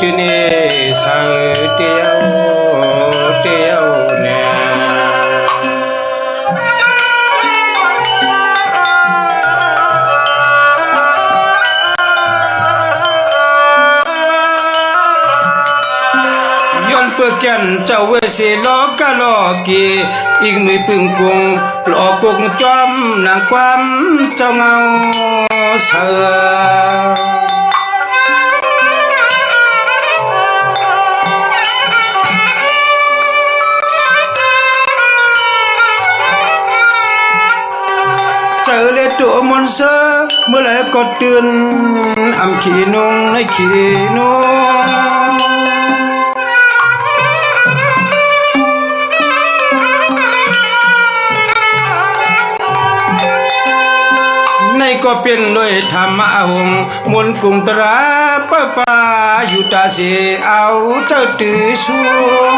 ที่นี่สังเตียวเนี่ยย้อนเปื้อแก่นเจ้าเวสีล้อกะล้อกีอีกมือปึงกุงหลอกกุงจอมนางความเจ้าเงาเสือเจอเลยตัวมอนเซอร์เมื่อไรก็ตื่นอำขี้นงในขี้นงในก็เป็นด้วยธรรมะหงมนกุงตราป้าป้าอยู่ตาเสียเอาเจ้าตือสูง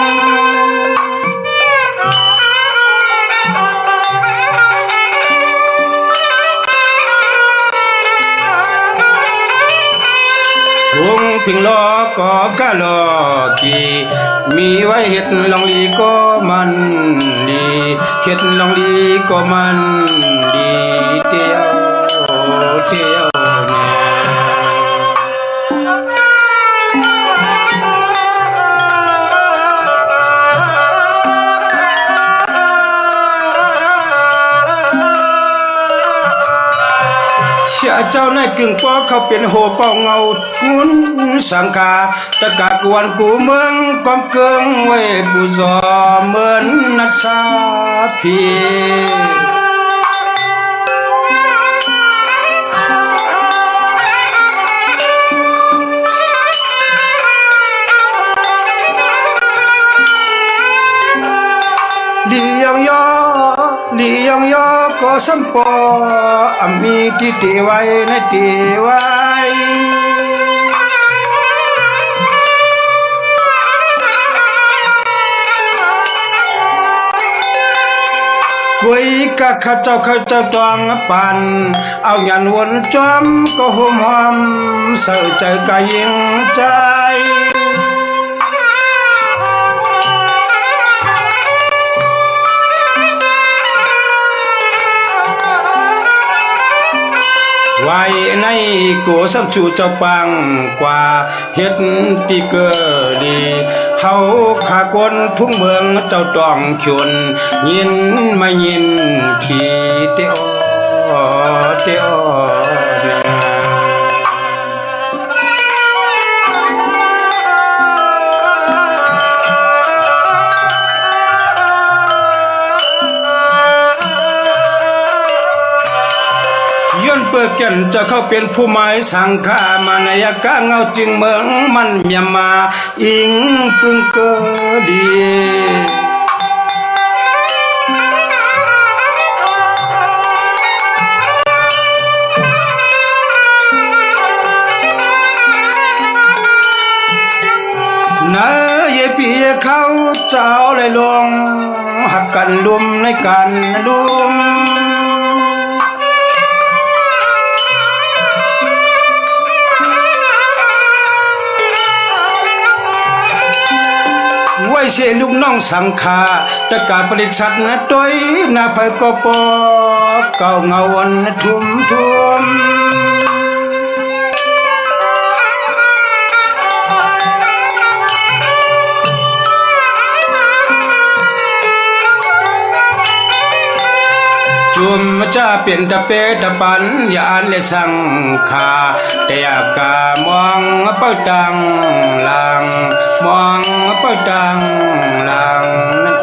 วงพิงล้อก็กะล้อกีมีไว้เห็ดลองลีก็มันดีเห็ดลองลีก็มันดีเที่ยวเนี่ยเจ้าในกึ่งป้อเขาเป็นโหเป่าเงาทุนสังกาตะกากวนกูเมืองความเกิงไว้บุจอเหมือนนัดสาพีลียงยอก็สัมปออามีที่ตีไว้ในตีไว้กุยกะข้าเจ้าตวงปันเอายันวนจอมก็ห่มหอมเสื่อใจกะยิงใจไว้ในกูสัมชูเจ้าปังกว่าเฮ็ดตีเกอดีเขาขากวนทุ่งเมืองเจ้าต้องชวนยินไม่ยินขี้เตียวเปิดแก่นจะเข้าเป็นผู้หมายสังฆามานายกะเงาจึงเมืองมันเมียมาอิงปึงเกอดีนาเยปีเขาเจ้าเลยลงหักกันลุมในกันลุมไว้เสียลูกน้องสังฆาตะกาปริชัดนะต้อยนาไฟก็ปอเก่าเงาวันทุ่มจุมจะเป็นตะเปตะปันยานเลสังฆาแต่กามองเป้าตังหลังมองเป้าตังหลังนั่น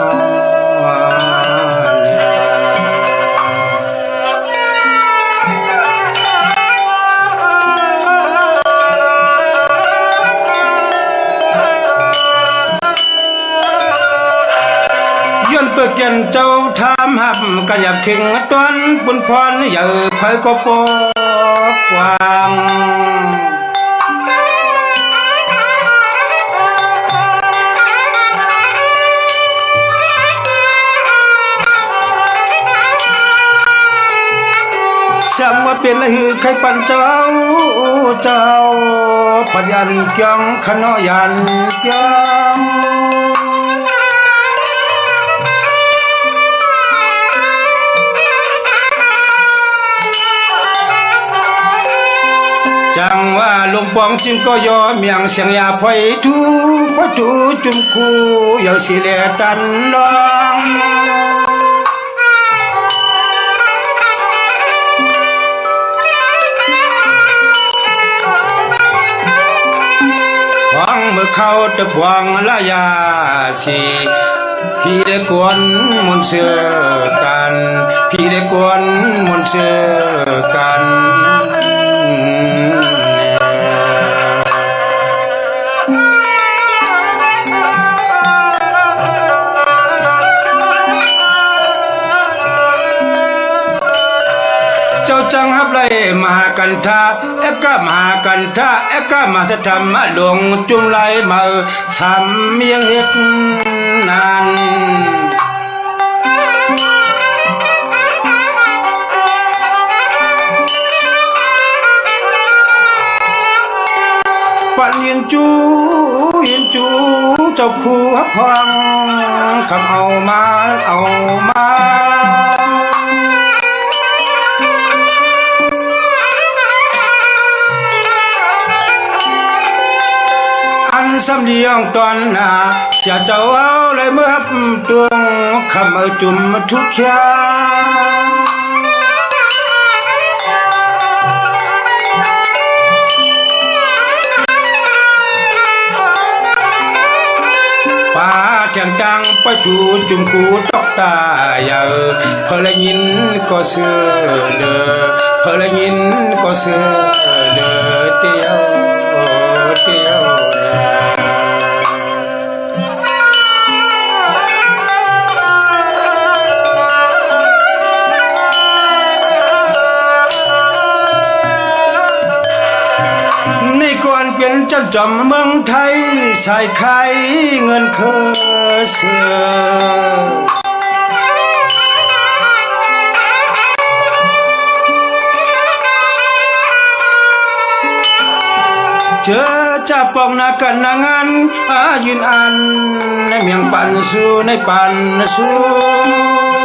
ย้อนเปิดแก่นเจ้าทำหับกะยับเข่งต้นบุญพรอย่าเผยก็ปอกกวางสังว เป็นละหือใครปันเจ้าปัญญาเกียงขนอยันเกียงจังว่าลุงปองจึงก็ยอมเมียงเสียงยาพอยทูจุมคูอย่าสิเลตันลองหวังเมื่อเขาตะบวงละยาสีพี่ได้กวนมนต์เสือกันพี่ได้กวนมนต์เสือกันเจ้าจังฮับไลมหากันทาเอกะมหากันทาเอกะมาสธรรมะหลวงจุมไลมาช้ำเมียงเฮ็ดนานปันยินจูเจ้าคู่ฮับพังคำเอามาสำเนียงตอนหน้าเสียเจ้าเอาเลยเมื่อฮับดวงคำเอาจุ่มทุกข์ยาป่าเทียงจังไปดูจุ่มคูตกตาอย่าเพลยินก็เสือเด้อเพลยินก็เสือเด้อเตียวเป็นจันจอมเมืองไทยใส่ไข่เงินเคเสือเจอจะปองนากันนางานยืนอันในเมียงปันสู้ในปันสู้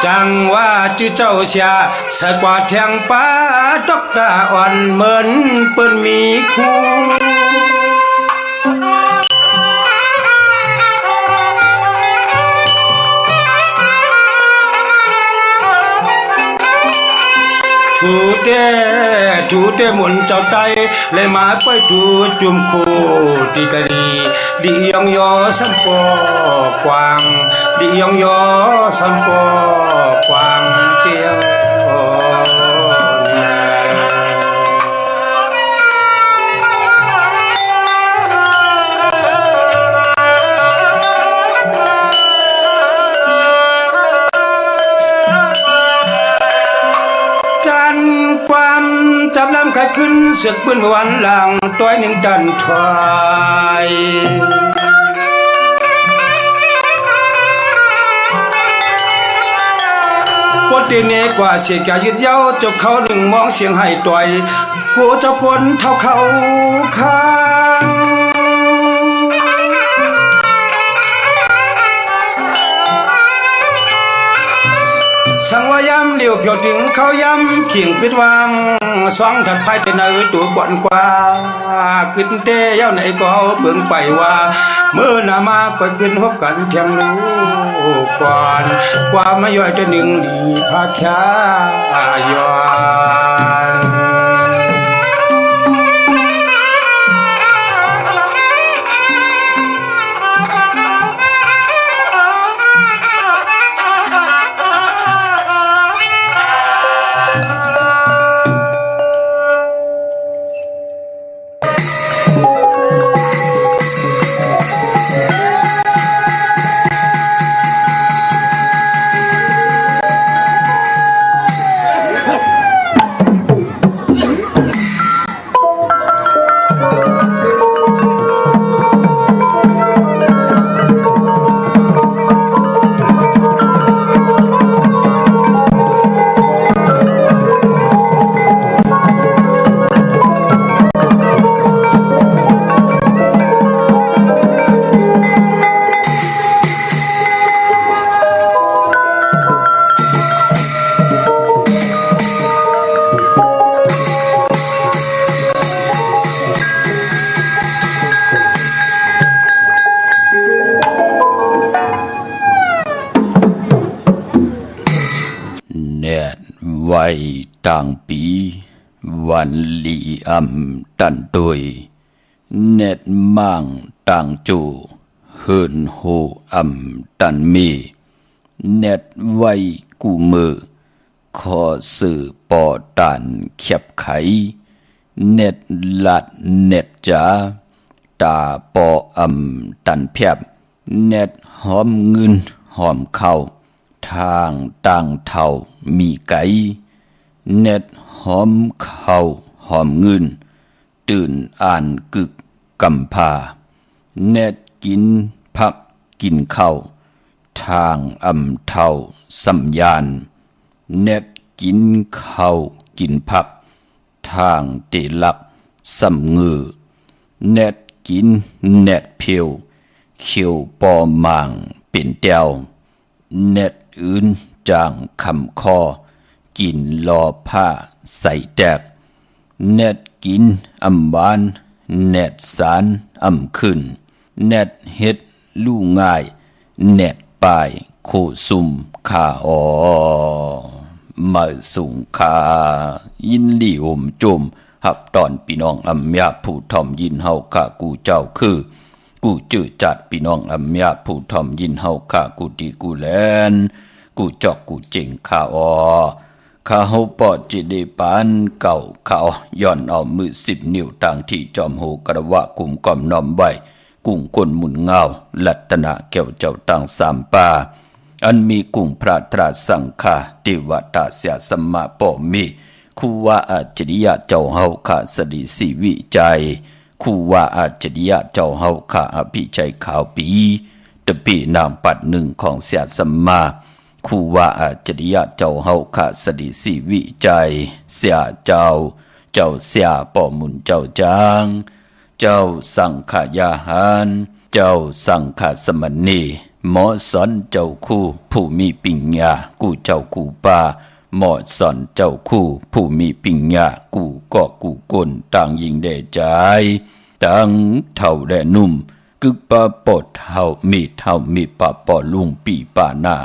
จังว่าจื้อเจ้าเสียสะกว่าแทงป้าดอกดาอ่อนเหมือนเปิ้นมีคู่ทูเตหมุนเจ้าไตเลยมาไปทูจุมคูตีกะดีดียองยอสัมปอกวางดียองยอสัมปอกวางเตียวจำลำขัดขึ้นเสือกปืนวันหลังต้อยหนึ่งดันถอยปวดตีเนกว่าเสียแก่ยืดเย้าจบเขาหนึ่งมองเสียงให้ต่อยกูจะปนเท่าเขาข้างสังวายำเลี้ยวเพียวถึงเขายำเขียงปิดวางสว่างถัดไปแต่ในตัวบ่อนกว่าขึ้นเตะเย้าไหนก็เบิ่งไปว่าเมื่อนามาก็ขึ้นพบกันเทียงรู้ก่อนกว่ามาย่อยจะหนึ่งหลีพาแค่ย้อน แนดไว้ต่างปีวันลีอำตันตุยเน็ดมั่งต่างจูเฮินโฮอำตันมีเน็ดไว้กูมือขอสื่อปอตันเขียบไขเน็ดลัดเน็ดจ๋าตาปออำตันเพียบเน็ดหอมเงินหอมเข้าทางต่างเท่ามีไก่เน็ดหอมเข้าหอมเงินตื่นอ่านกึกกำพาเน็ดกินพักกินข้าวทางอำเท่าสัมยานเน็ดกินข้าวกินพักทางเตลักสัมเงือเน็ดกินเน็ดเพียวเขียวปอมางเป็นเตียวเน็ดอื่นจางคำคอกินลอผ้าใส่แตกเน็ดกินอำบานเน็ดสารอำขึ้นเน็ดเฮ็ดลู่ง่ายเน็ดปายโคซุมขามาสุงคายินลี่อมจมหับตอนพี่น้องอำยาผู้ทอมยินเฮาข้ากูเจ้าคือกูจื้อจัดพี่น้องอำยาผู้ทอมยินเฮาข้ากูดีกูแลนกูจอกกูเจ๋งข้าข้าเฮาปอดจิเดปานเก่าเขาย้อนเอามือ10 นิ้วต่างที่จอมโหกระวะกุ่มก่อมน้อมไว้กุ้งก้นหมุนเงาลัตนะแก้วเจ้าต่างสามป่าอันมีกุ้งพระตราสังฆาเทวตาเสียสมมาป่อมีคูว่าอาจริยะเจ้าเฮาข้าสดิสิวิจัยคูว่าอาจริยะเจ้าเฮาข้าอภิชัยขาวปีตะปีนามปัดหนึ่งของเสียสมมาคูว่าอาจริยะเจ้าเฮาข้าสดิสิวิจัยเสียเจ้าเสียป่อมุนเจ้าจางเจ้าสังขยาหารเจ้าสังขสมณีหมอสอนเจ้าคู่ผู้มีปิญญากูเจ้ากูป่าหมอสอนเจ้าคู่ผู้มีปิญญากูก็กูกลต่างยิงได้ใจต่างเท่าแดนุ่มกึกปะปดเท่ามีปะปอลุงปีป่าหนา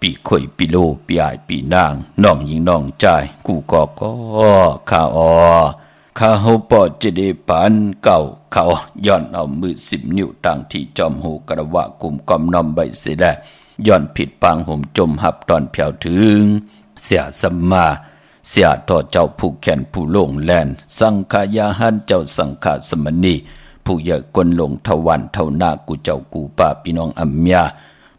ปีข่อยปีโลปีอายปีนางน้องยิงน้องใจกูก็ข้าข้าเฮาปอดจะได้ปานเก่าเขาย้อนเอามือ10 นิ้วต่างที่จอมหูกระวะกุมกอมน้อมใบเสียได้ย้อนผิดปางห่มจมหับตอนแผ่วถึงเสียสัมมาเสียต่อเจ้าผู้แขนผู้ลงแลนสังขายาหันเจ้าสังฆสมณีผู้ใหญ่กลลงทวันเท่านากูเจ้ากูป่าพี่น้องอัมยา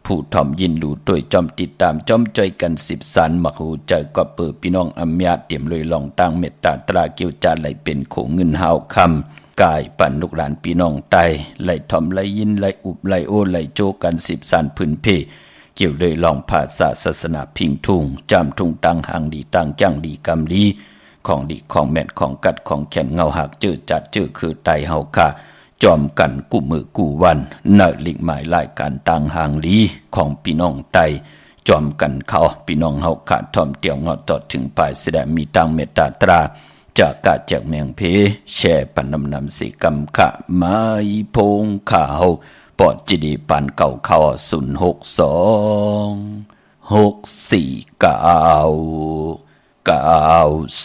ผู้ทอมยินดูโดยจอมติดตามจอมใจกัน10 สันมหูใจก็เปิดพี่น้องอัมยาเตรียมเลยลองตั้งเมตตาตราเกียวจาไหลเป็นโขเงินหาวคำกายปั่นลูกหลานพี่น้องไตไหลทอมไหลยินไหลอุบไหลโอไหลโจกัน10 สันพื้นเพเกี่ยวเลยลองภาษาศาสนาพิงทุ่งจำทุ่งตั้งหางดีตั้งจังดีกำดีของดีของแม่นของกัดของแขนเงาหักเจอจัดเจอคือไตเฮาค่ะจอมกันกู้มือกู้วันเนิลิกหมายรายการต่างหางลีของพี่น้องไตจอมกันเขาพี่น้องเฮาขาดทอมเตียวงอตอดถึงปลายแสดงมีตังเมตตาตราจากกาจากเมียงเพแช่ปันนำสิกำขะไม้พงข่าวปอดจิดีปันเก่าเข้า062 649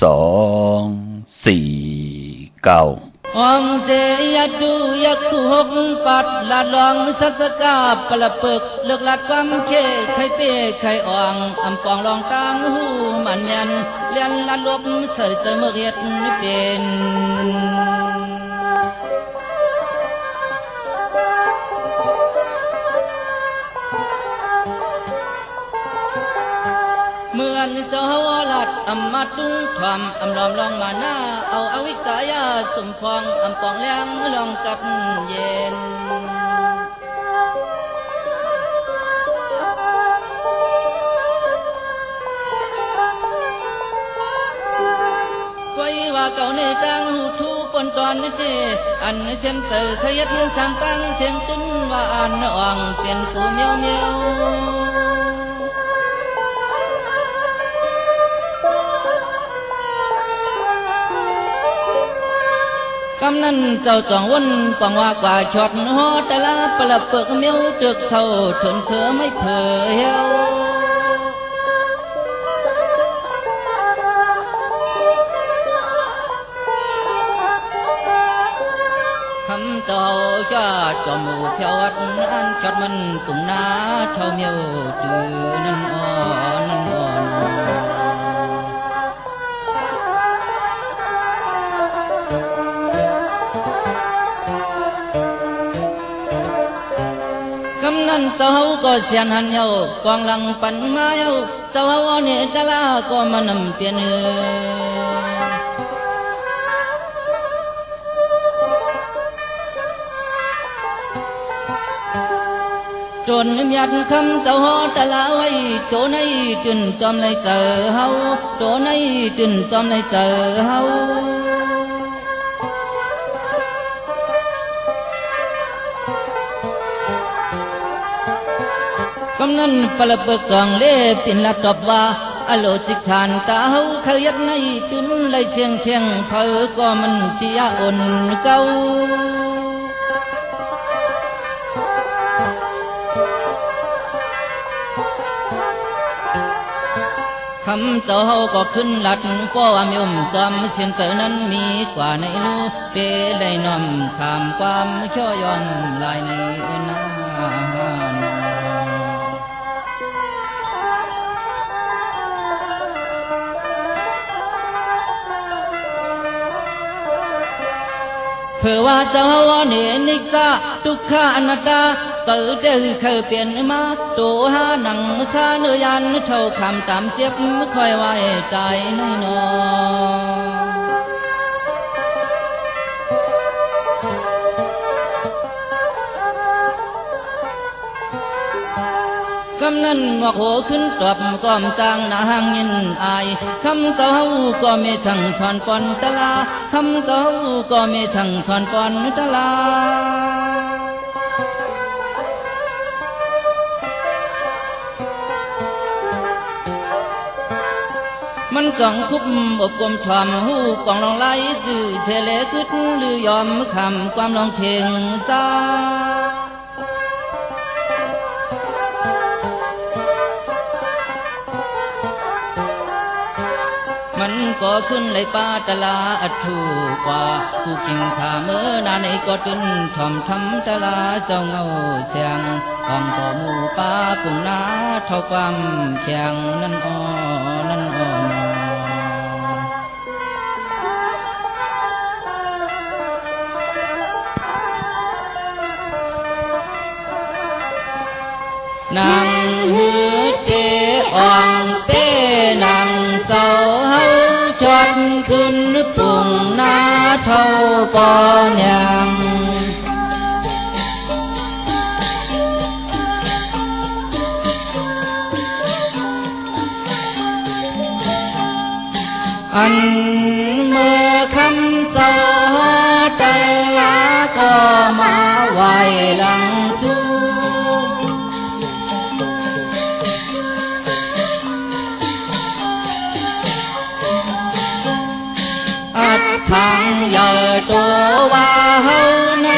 2 4 9องเสียดูยักทุกปัดลาดลองสักกาปละปึกเลือกลัดความเคไข่เป้ไข่อ่องอำปองลองตางหูมันแม่นเลียนลัดลบเสยเตมเรียดเป็นเมื่อนเจ้าลัดอำมาตุ้งทอมอำลอมลองมาหน้าเอาอวิกายาสมพองอำปองเลี้ยงลองกับเย็นไว้ว่าเก่าในตังหูทูปนตอนนี้เจอันเสียมเตอขยันสร้างตั้งเสียงตุ้นว่าอันอ่องเปลี่ยนกูเมียวเมียวกำนั้นเจ้าจ้องวนปังว่ากว่าช็อตหอแต่ละปละเปิกเมียวเตือกเศร้าทนเคือไม่เผยเฮว เที่ยววัดอันจอดมันตุ่มนาเท่าเมียวจือนั่นอ่อนนั่นอ่อนกำนันเจ้าก็เสียนหันเยากองหลังปันมาเยาเจ้าเนี่ยตะลาก็มานำเปลี่ยนจนมียัดคำเจ้าตะลาไว้โจในจนจอมเลยเจอเฮาโจในจนจอมเลยเจอเฮากำนันปลเบิกกองเล่ปินละตอบว่าอโลจิกชานตาเฮาเขายัดในจุนเลยเชียงเชียงเขาก็มันเสียอ่อนเก่าคำเจ้าก็ขึ้นหลัดก็ว่ามีจอมเสียนเตอนั้นมีกว่าในลูเปเลยน้อมขามความช่อยอนลายในนาเพื่อว่าเจ้าเนี่ยนิสาทุกขาอนัตตาเกิดเจอเคยเปลี่ยนมาตัวหาหนังซาเนื้อยันเช่าคำตามเสียบคอยไว้ใจในนอคำนั้นงอกหัวขึ้นกลับก้อมจางหน้าหางยินอายคำเจ้าก็ไม่ช่างสอนปอนตะลาคำเจ้าก็ไม่ช่างสอนปอนตะลามันกองคุบอบกลมชอมหูกองลองไล่จื้อเสเลกึดหรือยอมคำความลองเทงซามันก็ขึ้นเลยป้าตะลาอัดถูกว่าผู้กิ่งขาเมื่อนาในก็ตึนทอมทำตะลาเจ้าเงาเชียงของก่อหมู่ป้าปุ่งนาเท่าความแข็งนั่นอ่อนั่นอ่อนนางหือเตอ่องเป้นางเศร้าเฮาจอดขึ้นปุ่งนาเท่าปอนยังอันเมื่อคำเศร้าตะลาก็มาไหวหลังสู้อัดทางใหญ่ตัวว่าเฮาใน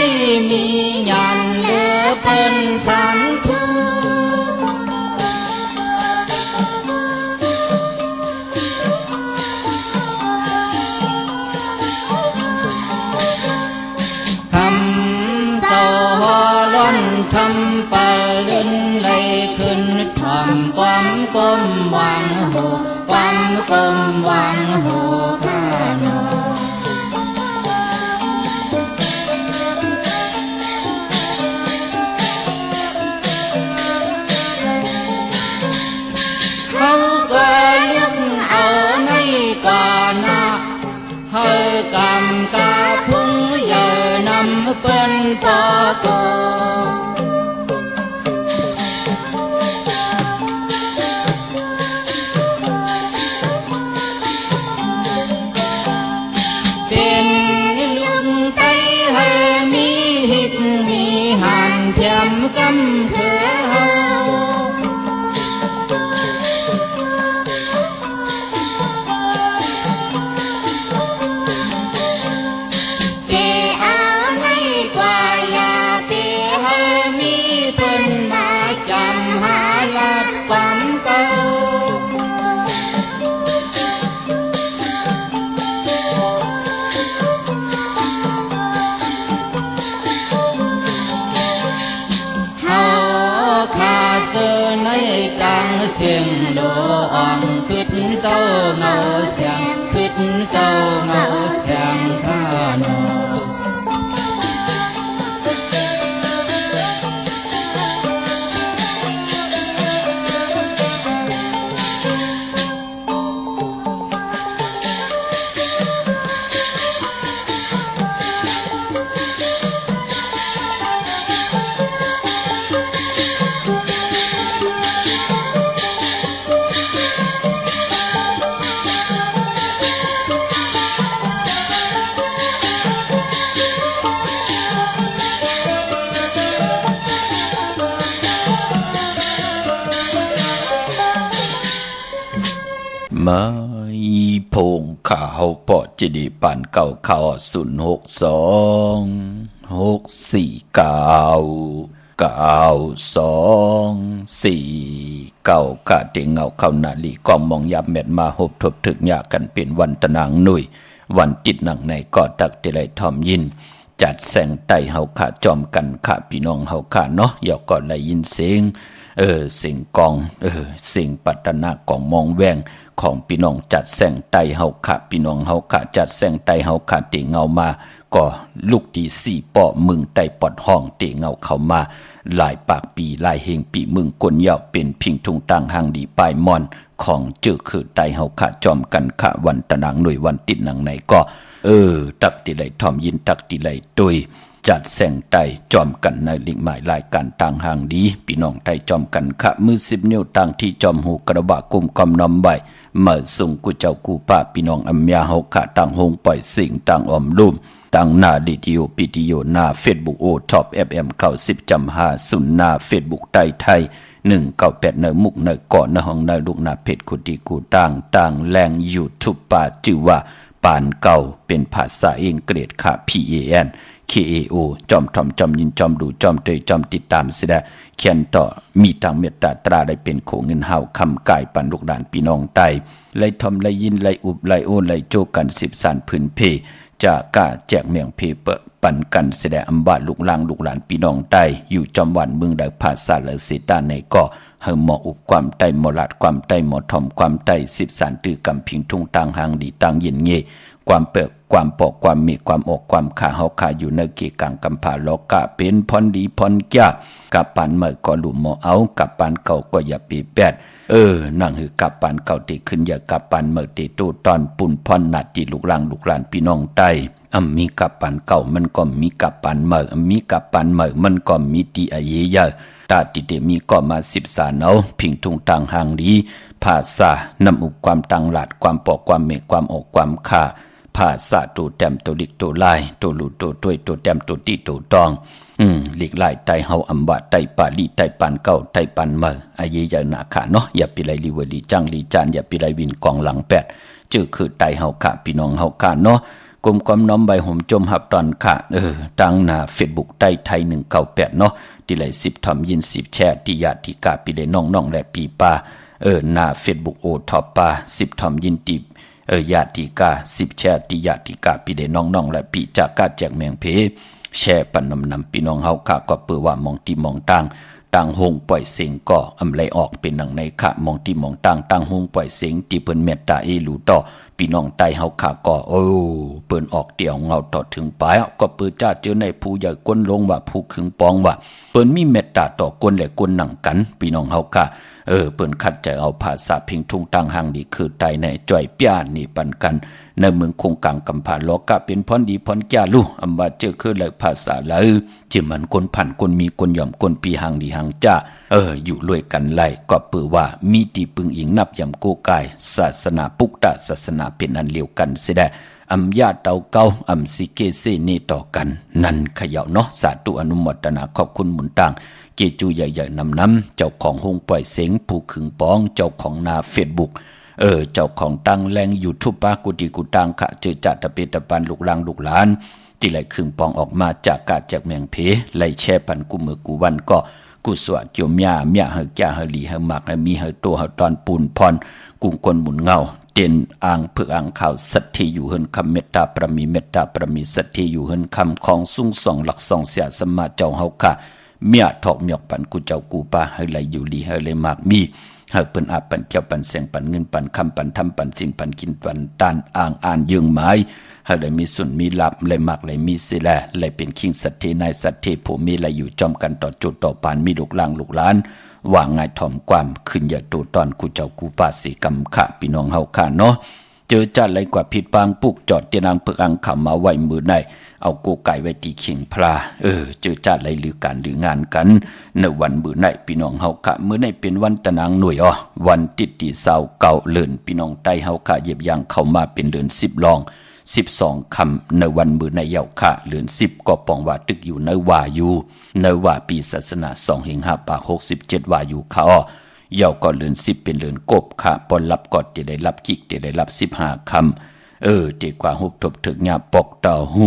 มียันเหลือเป็นสันทุทำเศร้าล้อนทำไปลื่นเลยขึ้นทำความก้มวางหูความก้มวางหูข้านอเขาก็ลุกเอาในกว่านาเฮากำกาพุ่งเยอนำเป็นปอโกค เศร้าเหงาเสียงคิดเศร้าเหงาเสียงข้าโนมาพงข่าวปอจิดีปันเก่าข่าว062 649 กะเตียงเงาเข้านาลีกองมองยับเม็ดมาหบทบถึกยากันเป็นวันตะนางหนุ่ยวันติดหนังในก็ตักติไลทอมยินจัดแสงไต่เฮาขาจอมกันขาพี่น้องเฮาขาเนาะอย่าก่อนไลยินเสียงเสียงกองเสียงปัตนากองมองแวงของพี่น้องจัดแสงไต่เฮาขาพี่น้องเฮาขาจัดแสงไต่เฮาขาเตียงเงามาก็ลูกดีสี่ปอมึงไต่ปอดห้องเตียงเงาเข้ามาหลายปากปีหลายเฮงปีมึงกวนยาวเป็นพิงทุงต่างหางดีปลายมอนของเจอคือไต่เฮาขาจอมกันขาวันตะนางหน่วยวันติดหนังไหนก็ตักติไลทอมยินตักติไลตุยจัดแสงไต่จอมกันในลิงหมายรายการต่างหางดีพี่น้องไต่จอมกันขะมือ10 นิ้วต่างที่จอมหูกระบะกุมกำนำใบเมื่อส่งกูเจ้ากูป้าพี่น้องอัมยาเฮาขะต่างหงปล่อยสิ่งต่างอมลุ่มต่างหน้าดิจิโอปิติโยหน้าเฟซบุ๊กโอท็อป FM 90.5หน้าเฟซบุ๊กไต่ไทย198เนมุกเนก่อนเนห้องเนลูกหน้าเพจกุฏิกูต่างแรงยูทูบป่าจื่อว่าปานเก่าเป็นภาษาอังกฤษค่ะ PAN KAO จอมทอมจอมยินจอมดูจอมเตยจอมติดตามเสดะเขียนต่อมีทางเมตตาตราได้เป็นโขเงินเฮาคำกายปันลูกหลานพี่น้องไตไล่ทอมไล่ยินไล่อุบไล่โอนไล่โจกัน10 สานพื้นเพจากกาแจกเมียงเพเปปันกันเสดะอำบาลูกหลางลูกหลานพี่น้องไตอยู่จอมวันเมืองใดภาษาเลเสตาในก็เฮาหมออุบความไตหมอลาดความไตหมอทอมความไต10 สานตือกำพิงทุ่งต่างหางดีต่างเย็นเงความเปิกความปอกความมีความออกความขาเฮาขาอยู่ในเกกังกำพาโลกะเป็นพรดีพรแก่กับปานเมื่อก็หลุมหมอเอากับปานเก่าก็อย่าปีแปดนั่งหือกับปานเก่าติขึ้นอย่ากับปานเมื่อติตู้ตอนปุ่นพรนาติลูกหลางลูกหลานพี่น้องใต้มีกับปานเก่ามันก็มีกับปานเมื่อมีกับปานเมื่อมันก็มีตีอาเยยะตาติเตมีก็มา10 สานเอาพิงทุงต่างหางดีภาษานำอุบความตังหลาดความปอกความเมความออกความขาภาษาตัวแต้มตัวดิกตัวลายตัวหลุดตัวต้วยตัวแต้มตัวตีตัวตองหลีกไล่ไตเฮาอัมบะไตปาลีไตปันเก้าไตปันเมออาเยยะนาคะเนาะอย่าปิไลลิเวลีจังลีจานอย่าปิไลวินกองหลัง8จื้อคือไตเฮาคะพี่น้องเฮาคะเนาะกลมความน้อมใบห่มจมหับตอนค่ะตั้งหน้า Facebook ไตไทย198เนาะติไล10ทอมยิน10แชร์ติญาติกาปิไลน้องๆและปีป้าหน้า Facebook โอท็อปป้า10ทอมยินติญาติกา10แชร์ติญาติกาพี่ได้น้องๆและพี่จากกาแจกเมียงเพแชร์ปันนำพี่น้องเฮาค่ะก็เปื้อว่ามองที่มองต่างหงปล่อยเสียงก็อำไลออกเป็นหนังในค่ะมองที่มองต่างหงปล่อยเสียงที่เปิ้นเมตตารู้ต่อพี่น้องใต้เฮาค่ะก็เปิ้นออกเดี่ยวเงาต่อถึงปลายก็เปิ้นจ้าเจอในผู้ใหญ่ก้นลงว่าผู้ขึงปองว่าเปิ้นมีเมตตาต่อคนและคนหนังกันพี่น้องเฮาค่ะเปิ้นคัดใจเอาภาษาพิงทุงต่างหางดีคือไตในจ่อยป้านี่ปันกันในเมืองคงกลางกำพาโลกะเป็นพรดีพรแก่ลูอำว่าเจอคือเลยภาษาเลยจิมันคนพันคนมีคนยอมคนปีหางดีหางจ้าอยู่รวยกันไล่ก็เปือว่ามีตีปึงอิงนับยำโกกายศาสนาปุกตะศาสนาเป็นอันเลียวกันเสียได้อำญาเตาเก้าอำสิเกเซนี่ต่อกันนั่นขย่าเนาะสาธุอนุโมทนาขอบคุณหมุนต่างเกจูใหญ่ๆนำเจ้าของหงปล่อยเสียงผู้ขึงปองเจ้าของนาเฟซบุ๊กเจ้าของตั้งแรงยูทูบปากุดีกูตังขะเจอจัดตะเปตะปันลูกหลางลูกหลานที่ไหลขึงปองออกมาจากกาจากเมียงเพไหลแช่ปันกูมือกูวันก็กูสวะเกี่ยวเมียเฮแก่เฮลีเฮหมักเฮมีเฮโตเฮตอนปูนพรกุ้งคนหมุนเงาเจนอ่างเพื่ออ่างข่าวสัตที่อยู่เฮินคำเมตตาประมีเมตตาประมีสัตที่อยู่เฮินคำของสุ่งส่องหลักส่องเสียสมาเจ้าเฮาค่ะเมียถอกเมียกปันกูเจ้ากูป้าเฮไหลอยู่ลีเฮเลยมากมี เฮาเปิ้นอาปันเกี่ยวปันแสงปันเงินปันคำปันทำปันสินปันกินปันตานอ่างอ่านยึงหมายเฮาได้มีส่วนมีลับเลยมักเลยมีสิแลเลยเป็นคิงสัตเทนายสัตเทผู้มีละอยู่จอมกันต่อจุดต่อปานมีลูกหลางลูกหลานว่าง่ายถ่อมความขึ้นอย่าตูตอนกูเจ้ากูปาสิกรรมขะพี่น้องเฮาค่ะเนาะเจอจัดเลยกว่าผิดปางปุกจอดเตียนางเพิกอังขำมาไว้มือในเอากูไก่ไว้ตีเขียงพลาเจอจัดเลยหรือการหรืองานกันในวันมือในพี่น้องเฮาค่ะมื้อในเป็นวันตะนางหน่วยวันติดตีเศร้าเก่าเลื่อนพี่น้องใต้เฮาค่ะเหยียบย่างเข้ามาเป็นเดือน10ลอง12คำในวันมือในเยาค่ะเลือน10ก็ปองว่าตึกอยู่ในว่าอยู่ในว่าปีศาสนา2 5 8 67ว่าอยู่ค่ะเยาก็เลือน10เป็นเลือนกบค่ะปนรับกอดจะได้รับกิกจะได้รับ15คำดีกว่าหุบทบถึกญาปอกเต่าหู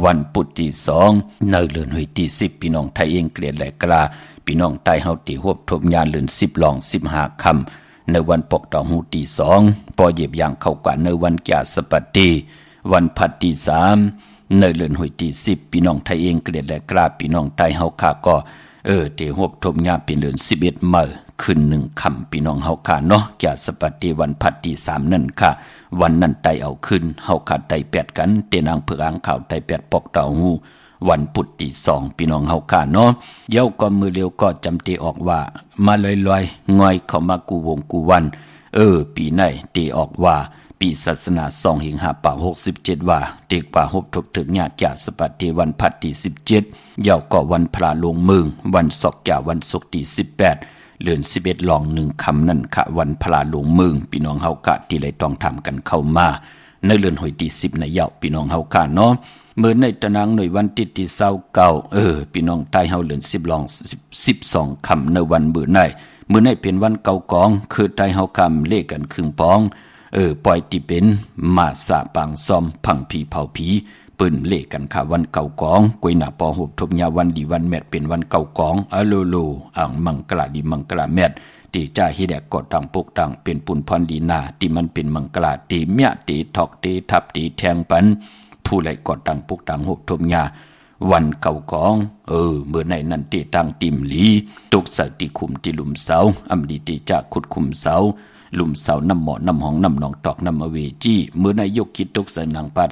วันปุตติ2ในเลือนหวยที่10พี่น้องไทยเองเกลียดแหลกกลาพี่น้องใต้เฮาตีหุบทบญาเลือน10ลอง15คำในวันปอกเต่าหูที่2พอเหยียบย่างเข้ากว่าในวันแก่สปฏิวันพัดที่3ในเลือนหวยที่10พี่น้องไทยเองเกลียดแหลกกลาพี่น้องใต้เฮาค่ะก็ตีหุบทบญาเป็นเลือน11มื้อขึ้น1คำพี่น้องเฮาค่ะเนาะแก่สปฏิวันพัดที่3นั่นค่ะวันนั้นไตเอาขึ้นเฮาขาดไต8กันเตนางเผือกอ่างข่าวไต8ปอกเต่าหูวันพุธที่2พี่น้องเฮาค่ะเนาะเย้าก็มือเร็วก็จำตีออกว่ามาลอยๆง่อยเข้ามากูวงกูวันปีไหนตีออกว่าปีศาสนา2 5 8 67ว่าเด็กป่าหบทบถึงญาแก่สปฏิวันพัดที่17เย้าก็วันพระลงมึงวันศอกแก่วันศุกร์ที่18เลือน11ลอง1คำนั่นค่ะวันพระหลวงเมืองพี่น้องเฮากะที่เลยต้องทำกันเข้ามาในเลือนหวยที่10ในเยาพี่น้องเฮากะเนาะเมื่อในตะนางหน่วยวันติดที่29พี่น้องใต้เฮาเลือน10ลอง12คำในวันมื้อในเป็นวันเก่ากองคือใต้เฮากำเลขกันครึ่งปองปล่อยที่เป็นมาสะปางซ่อมพังผีเผาผีปืนเลกันค่ะวันเก่ากองกวยหน้าปอหุบทบยาวันดีวันแมดเป็นวันเก่ากองอะโลโลอ่างมังกลาดีมังกลาแมดตีจ่าฮิแดกกดตังปุกตังเป็นปุ่นพรดีนาที่มันเป็นมังกลาตีเมียตีทอกตีทับตีแทงปันผู้ไหลกดตังปุกตังหุบทบยาวันเก่ากองเมื่อในนั้นตีตังติมหลีตกใส่ตีคุมตีหลุมเสาอำดีตีจ่าขุดคุมเสาลุมเสาน้ำหมอน้ำหองน้ำหนองตอกน้ำอเวจีเมื่อนายกคิดตกใส่นางปาด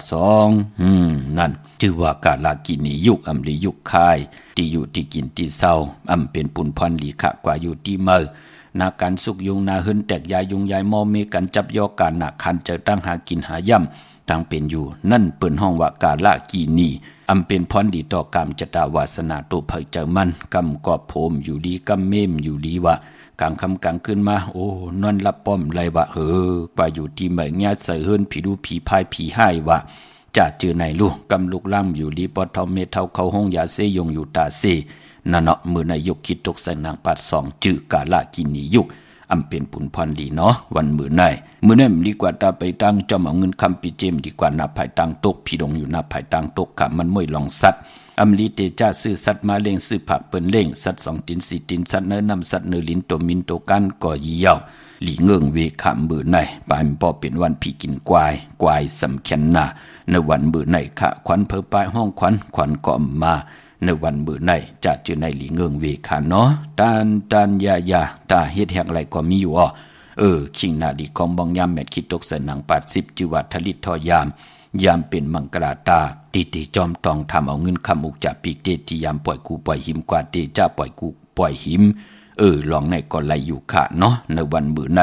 นั่นชื่อว่ากาลากินียุกอำลียุกคายที่อยู่ที่กินที่เศร้าเป็นปุนพรลีขะกว่าอยู่ที่เมื่อนาการสุกยุงนาหึนแตกยายุงยายมอเมกันจับยอการหนักคันเจอตั้งหากินหาย่ำตั้งเป็นอยู่นั่นเปิ่นห้องว่ากาลากินีเป็นพรดีต่อกรรมจตาวาสนาตัวเผยเจอมันกำกอบโพมอยู่ดีกำเมมอยู่ดีว่ากลางคำกลางขึ้นมานอนรับป้อมไรวะว่าอยู่ที่เมืองญาติใส่เฮิรนผีดูผีพายผีให้วะจะเจอไหนลูกกำลูกล่ำอยู่ดีปอทอมเมเท่าเขาห้องยาเซยงอยู่ตาเซนั่นเนาะมือนายกคิดตกใส่นางปัด2จื้อกาลากินียุกเป็นปุนพรดีเนาะวันมือในดีกว่าตาไปตั้งจอมเอาเงินคำปีเจมดีกว่านับภายตั้งตกพี่ดงอยู่นับภายตั้งตกค่ะมันไม่ลองสัตว์ลีเตจ้าซื้อสัตว์มาเล่งซื้อผักเปิ้นเล่งสัตว์2 ตีน 4 ตีนสัตว์เนื้อนำสัตว์เนื้อลิ้นตัวมินตัวกันก่อยี่เย่าหลีเงิงเวขามมือในปานพอเป็นวันพี่กินกวายสำคัญหน้าในวันมือในค่ะขวัญเพิ่มปลายห้องขวัญก็มาในวันมือในจะเจอในหลีเงิงเวขาเนาะตานยาตาเฮ็ดแห่งไรก็มีอยู่คิงนาดีของบองยามแมดคิดตกใส่หนัง80จิวัทลิตทอยามเป็นมังกราตาตีจอมตองทำเอาเงินคำอุกจากปีกเตที่ยามปล่อยกูปล่อยหิมกว่าเตจ้าปล่อยกูปล่อยหิมลองในก็ไหลอยู่ค่ะเนาะในวันมือใน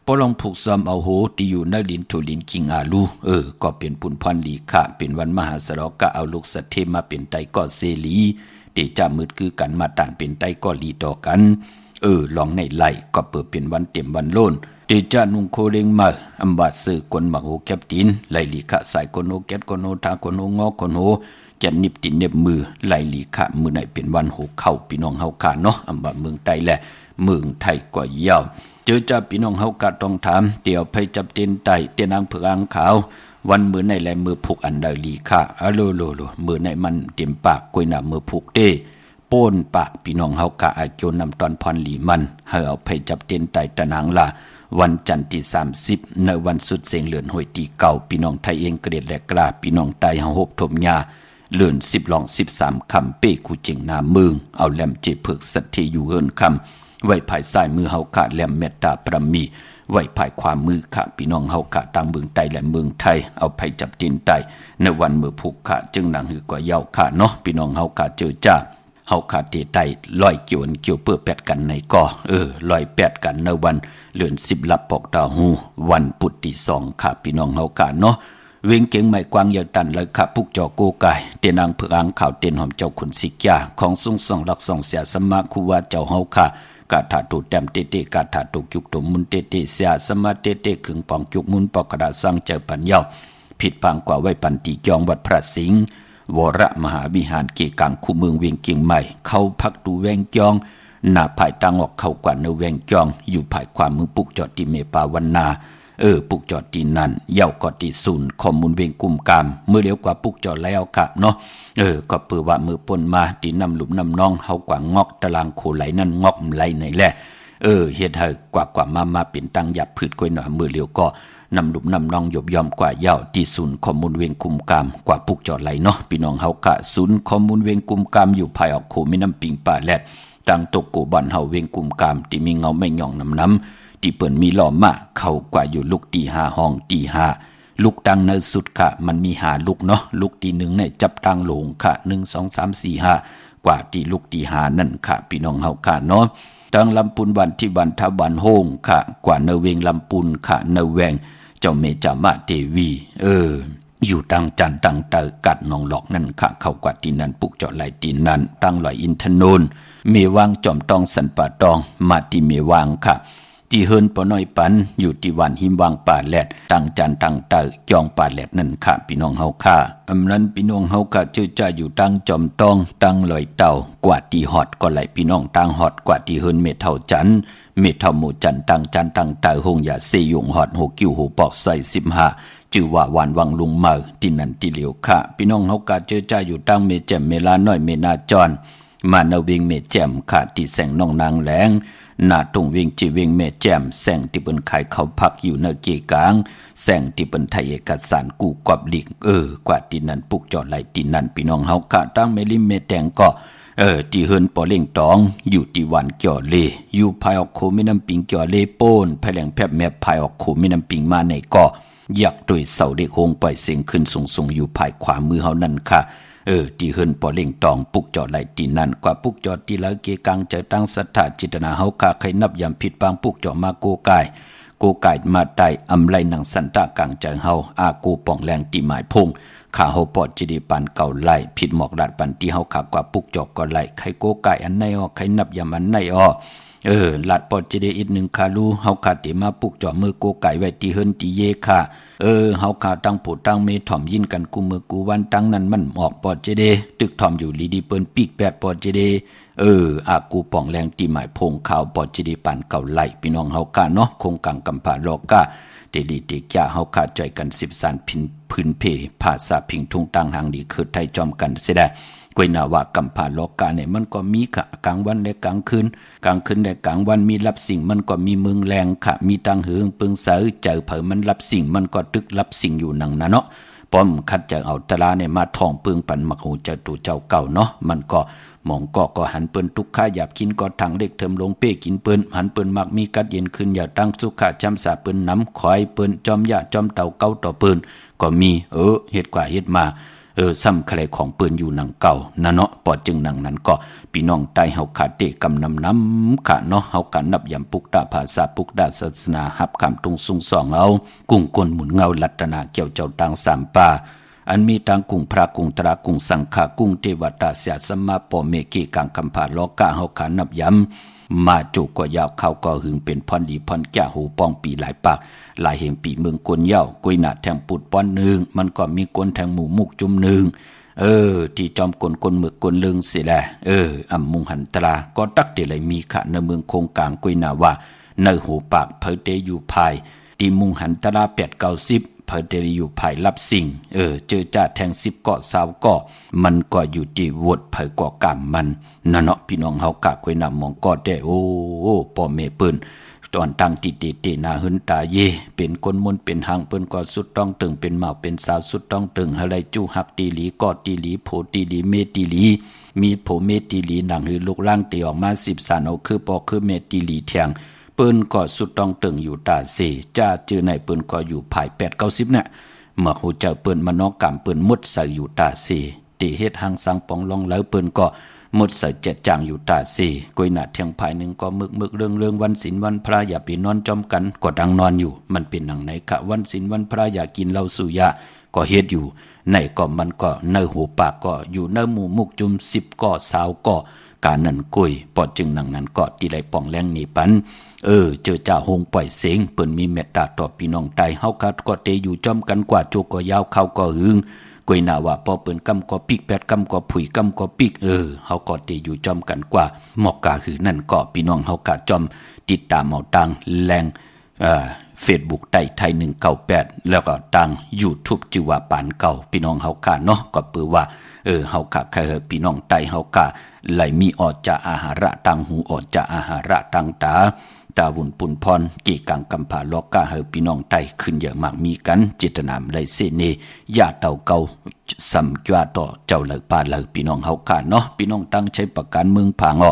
พอลองผูกซ้อมเอาโหที่อยู่ในลินทุลินกิงอาลูก็เป็นปุนพรลีค่ะเป็นวันมหาสรกะเอาลูกสัตเทมาเป็นไตก็เซลีเตจ้ามืดคือกันมาต่างเป็นไตก็ลีต่อกันลองในไหลก็เปิดเป็นวันเต็มวันโลนเตจานุงโคเรงมาอัมบาสือกวนมาโฮแคปตินไหลลีขะสายคนโฮแกตคนโฮทาคนโฮงอคนโฮแกนนิบตินเน็บมือไหลลีขะมือไหนเป็นวันโหเข้าพี่น้องเฮาค่ะเนาะอัมบาเมืองไทยแหละเมืองไทยก็ยาวเจอจ้าพี่น้องเฮากะต้องถามเดี๋ยวไปจับเต็นไตเตนางเผือกอ่างขาววันมือในแลมือผูกอันใดลีขะอะโลมือในมันเต็มปากกวยหน้ามือผูกเต้โป้นปากพี่น้องเฮากะอาเกียวนำตอนพรลีมันให้เอาไปจับเต็นไตตะนางละวันจันทร์ที่30ในวันสุดเสียงเลือนหวยตีเก่าพี่น้องไทยเองเกลียดและกล้าพี่น้องไตเฮาหบทมยาเลือน10ลอง13คำเป้กูเจิงนาเมืองเอาแหลมเจเพิกสัตเทอยู่เฮิรนคำ ไว้ภายซ้ายมือเฮาค่ะแหลมเมตตาพระมีไว้ภายขวามือค่ะพี่น้องเฮาค่ะต่างเมืองใต้และเมืองไทยเอาไผจับตีนไตในวันมือผูกค่ะจึงหนังหือก็ยาวค่ะเนาะพี่น้องเฮาค่ะเจอจ้าเฮาขาเตไตลอยเกี่ยวเปื้อแปดกันในก่อลอยแปดกันในวันเลือน10ลับปอกดาวฮูวันพุธที่2ค่ะพี่น้องเฮาค่ะเนาะเวงเก่งไม่กว้างยาวตันเลยค่ะพุกจอโกไก่เตนางเผือกข่าวเตนหอมเจ้าขุนสิกยาของสุงส่องหลักส่องเสียสมาคูว่าเจ้าเฮาค่ะกาถาตุแต้มเตเตกาถาตุจุกตุมุนเตเตเสียสมาเตเตขึงปองจุกมุนปอกกระดาสังเจอปัญญาผิดพังกว่าไว้ปันติจองวัดพระสิงห์วรมหาวิหารเกกังคูเมืองเวียงเกียงใหม่เข้าพักดูแวงจองหน้าภายตังออกเข้ากว่าเนแวงจองอยู่ภายความมือปุกจอดที่เมปาวันนาปุกจอดที่นั่นเย้าก็ที่ศูนย์ข้อมูลเวียงกุมกามเมื่อเลี้ยวกว่าปุกจอดแล้วครับเนาะก็เปื่อว่ามือปนมาที่นำหลุมนำน้องเฮากว่างอกตารางโคไหลนั่นงอกไหลไหนแหละเฮ็ดให้กว่ามาเป็นตังหยับพืชกล้วยหน่อยมือเลี้ยวก็นำหลุมนำน้องหยบยอมกว่าเย้าที่ศูนย์ข้อมูลเวียงกุมกามกว่าปุกจอดไหลเนาะพี่น้องเฮากะศูนย์ข้อมูลเวียงกุมกามอยู่ภายออกโขมีน้ำปิงป่าแลดตังตกโกบ่อนเฮาเวียงกุมกามที่มีเงาไม่หย่องน้ำที่เปิ้นมีล้อมมาเข้ากว่าอยู่ลูกตี5ห้องตี5ลูกดังในสุดค่ะมันมี5ลูกเนาะลูกตี1เนี่ยจับตังโหลงค่ะ1 2 3 4 5กว่าที่ลูกตี5นั่นค่ะพี่น้องเฮาค่ะเนาะตังลำปุนวันที่วันทวันโฮงค่ะกว่าเนเวงลำปุนค่ะเนแวงเจ้าเมจามาเทวีอยู่ตังจันตังเตอกัดนองหลอกนั่นค่ะเข้ากว่าที่นั่นปุกเจาะไหลตีนั่นตังลอยอินทนนเมวางจอมตองสันป่าตองมาที่เมวางค่ะที่เฮินปอน้อยปันอยู่ที่วันหิมวางป่าแลดตังจันตังเตอจองป่าแลดนั่นค่ะพี่น้องเฮาค่ะอำนั้นพี่น้องเฮาค่ะเจอจ่าอยู่ตังจอมตองตังลอยเต่ากว่าที่ฮอดก็ไหลพี่น้องตังฮอดกว่าที่เฮินเมเท่าจันเมเท่าหมู่จันตังจันตังเตอหงยาเซยงฮอด6กิ้วหูปอกใส่15จื่อว่าหวานวังลุงเมอที่นั่นที่เหลียวค่ะพี่น้องเฮาก็เจอจ่าอยู่ตังเมแจ่มเมลาน้อยเมนาจรมาเนเวงเมแจ่มค่ะที่แสงน้องนางแหลงหน้าตรงเวียงจีเวียงแม่แจ่มแสงที่เปิ้นขายเขาพักอยู่เนเกกลางแสงที่เปิ้นไทยเอกสารกูกอบลิกกว่าที่นั่นปุกจอดไหลที่นั่นพี่น้องเฮากะตั้งเมลิมเมแตงก็ที่เฮินปอเล่งตองอยู่ที่วันเกี่ยวเลอยู่ภายออกโคมีน้ำปิงเกี่ยวเลโป้นภายแหลงแพบแม่ภายออกโคมีน้ำปิงมาในก็อยากด้วยเสาเด็กโฮงปล่อยเสียงขึ้นสูงๆอยู่ภายขวามือเฮานั่นค่ะที่เฮินปอเล่งตองปุกจอดไหลตีนั่นกว่าปุกจอดที่ละเกกังเจอตั้งศรัทธาจิตนาเฮาคาใครนับยามผิดปางปุกจอมาโกกายมาไตอำไลหนังสันตะกังเจอเฮาอากูป่องแรงตีหมายพงข้าเฮาปอดจิดีปันเก่าไหลผิดหมอกลาดปันที่เฮาขากว่าปุกจอกก็ไหลใครโกกายอันไหนอ้อใครนับยามอันไหนอ้อลาดปอดจิดีอีก1คาลูเฮาขาติมาปุกจอมือโกกายไว้ที่เฮินที่เยค่ะเฮาขาตั้งผู้ตั้งเมถ่อมยินกันกูมือกูวันตั้งนั้นมันออกปอดเจเดตึกถ่อมอยู่ลีดีเปิ้นปีกแปดปอดเจเดอากูป่องแรงตีหมายพงข่าวปอดเจเดปันเก่าไหลพี่น้องเฮาค่ะเนาะคงกังกำผาโลกะเตดีเตกยาเฮาขาจ่อยกัน10สารพื้นเพภาษาพิงทุงตังหางดีคือไทยจอมกันเสียได้กวยนาว่ากำผาโลกาเนี่ยมันก็มีค่ะกลางวันและกลางคืนและกลางวันมีรับสิ่งมันก็มีเมืองแรงค่ะมีตังเหืองปึงเสือเจอเผอมันรับสิ่งมันก็ตึกรับสิ่งอยู่นังนะเนาะป้อมคัดจะเอาตะลาเนี่ยมาท่องปึงปันมักหูเจอตู่เจ้าเก่าเนาะมันก็หมองก็หันเปิ้นทุกข้าหยาบกินก็ทางเด็กเทิมลงเป้กินเปิ้นหันเปิ้นมักมีกัดเย็นขึ้นอย่าตั้งสุขะจำสาเปิ้นน้ำคอยเปิ้นจอมยาจอมเต่าเก่าต่อเปิ้นก็มีเฮ็ดกว่าเฮ็ดมาซ้ำใครของเปิ้นอยู่หนังเก่านะเนาะปอจึงหนังนั้นก็พี่น้องใต้เฮาขาเตกำน้ำค่ะเนาะเฮากันนับยำปุกตาภาษาปุกดาศาสนาหับคำตุงสุงสองเอากุ้งก้นหมุนเงาลัตนาเกี่ยวเจ้าตังสามป่าอันมีตังกุ้งพระกุ้งตรากุ้งสังฆากุ้งเทวตาเสียสมาปอเมกีกังคำผาโลกะเฮาขานับยำมาจุก็ยาวเข้าก็หึงเป็นพรดีพรแก่หูป้องปีหลายปากหลายแห่งปีเมืองกวนเย้ากุยหนาแทงปุดป้อนหนึ่งมันก็มีกวนแทงหมูมุกจุ่มหนึ่งที่จอมกลหมึกกลลึงสิแลอำมุงหันตราก็ตักเดลัยมีค่ะในเมืองคงกลางกุยนาว่าในหูปากเพอเตอยู่ภายที่มุงหันตรา8-90เพอเตอยู่ภายรับสิ่งเจอจ่าแทง10เกาะ20เกาะมันก็อยู่ที่วดเพอเกาะกามมันนั่นเนาะพี่น้องเฮากะกุยนามองก็ได้โอ้พ่อแม่เปิ้น ตอนตั้งติเตนาหึนตาเยเป็นคนมนเป็นหางเปิ้นก็สุดต้องตึงเป็นหมาเป็นสาวสุดต้องตึงอะไรจู้หักตีหลีกอดตีหลีโผตีหลีเมตีหลีมีโผเมตีหลีหนังหือลูกล่างตีออกมา10สันเอาคือปอคือเมตีหลีเทียงเปิ้นก็สุดต้องตึงอยู่ตาเสจ้าจื้อในเปิ้นก็อยู่ภาย8-90เนี่ยเมื่อฮู้เจ้าเปิ้นมานอกกรรมเปิ้นมุดใส่อยู่ตาเสตีเฮ็ดหางสังปองลองแล้วเปิ้นก็หมดใส่เจ็ดจางอยู่ตาสีกวยหนาเทียงภายหนึ่งก็มึกเรื่องวันศีลวันพระอย่าไปนอนจอมกันก็ดังนอนอยู่มันเป็นหนังไหนคะวันศีลวันพระอย่ากินเหล้าสุยาก็เฮ็ดอยู่ในก็มันก็เนื้อหูปากก็อยู่เนื้อหมู่มุกจุม10ก็20ก็การนั่นกุยปอจึงหนังนั้นก็ที่ไรป่องแรงนี่ปันเจอจ่าหงปล่อยเสียงเปิ้นมีเมตตาต่อพี่น้องไตเฮาก็เตอยู่จอมกันกว่าโจก็ยาวเข้าก็หึงกวยหนาว่าพอเปิ้นกำก็ปิกแปดกำก็ผุยกำก็ปิกเฮาก็ติอยู่จอมกันกว่าหมอกกาคือนั่นก็พี่น้องเฮากะจอมติดตามเอาตังแรงFacebook ไทย198แล้วก็ตัง YouTube ชื่อว่าปานเก่าพี่น้องเฮากะเนาะก็เปื้อว่าเฮากะเคยพี่น้องไตเฮากะไหลมีออกจากอาหาระตังหูออกจากอาหาระตังตาวุ่นปุ่นพรกี่กังกำผาลอกกาเฮพี่น้องไตขึ้นเยอะมากมีกันจิตนามไรเสเนยาเต่าเก่าสัมจวาต่อเจ้าเหลือป่าเหลือพี่น้องเฮาขาเนาะพี่น้องตั้งใช้ประกันเมืองผาง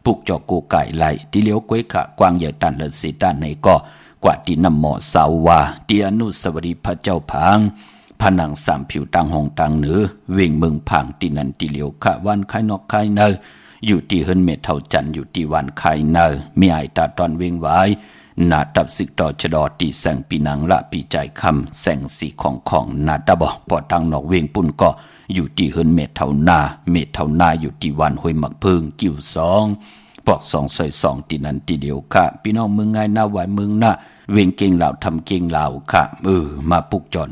ปุกจอกโกไก่ไหลที่เลี้ยวก้วยขะกวางใหญ่ตันและสีตันในก็กว่าที่นำหมอสาววาที่อนุสาวรีย์พระเจ้าผางผนังสามผิวตังหงตังเหนือเว่งเมืองผางที่นันที่เลี้ยวขะวันคายนอกคายเนออยู่ที่เฮินเมเท่าจันอยู่ที่วันไข่เนอมีไอตาตอนเวงไว้นาตับสิกต่อชดอตีแสงปีนังละปีใจคำแสงสีของนาตาบอกปอตังนอกเวงปุ่นก็อยู่ที่เฮินเมเท่านาอยู่ที่วันห้วยหมักพึ่งกิ้ว2ปอก2ซอย2ตีนันตีเดียวค่ะพี่น้องเมืองไงหน้าไหวเมืองหน้าเวงเก่งเหล่าทำเก่งเหล่าค่ะมาปุกจอน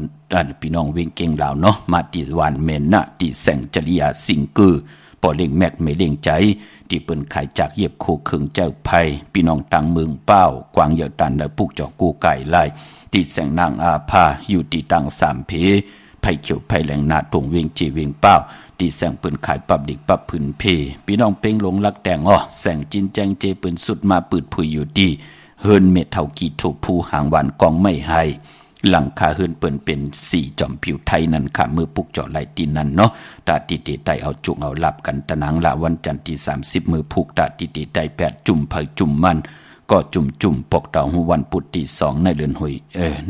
พี่น้องเวงเก่งเหล่าเนาะมาตีวันเมนนะตีแสงจริยาสิงกือปอเล่งแม็กไม่เล่งใจที่เปิ้นขายจากเย็บโคขึงเจ้าไผ่พี่น้องตังเมืองเป้ากวางเหยาตันและปุกจอกกูไก่ไล่ที่แสงนางอาภาอยู่ที่ตัง3เพไผ่เขียวไผ่แหลงนาตรงเวียงจีเวียงเป้าที่แสงเปิ้นขายปับดิกปับพื้นเพพี่น้องเป้งหลงลักแดงแสงจินแจงเจเปิ้นสุดมาปืดผุยอยู่ดีเฮินเม็ดเท่ากีถูกผู้หางหวานกองไม่ให้หลังคาเฮินเปิ้นเป็น4จอมผิวไทยนั่นค่ะมือปุกเจาะไหลตีนนั่นเนาะตาติเตไตเอาจุกเอาหลับกันตะนังละวันจันทร์ที่30มือผูกตาติเตไต8จุ่มเผยจุ่มมันก็จุ่มปกเต่าหูวันพุธที่2ในเดือนหวย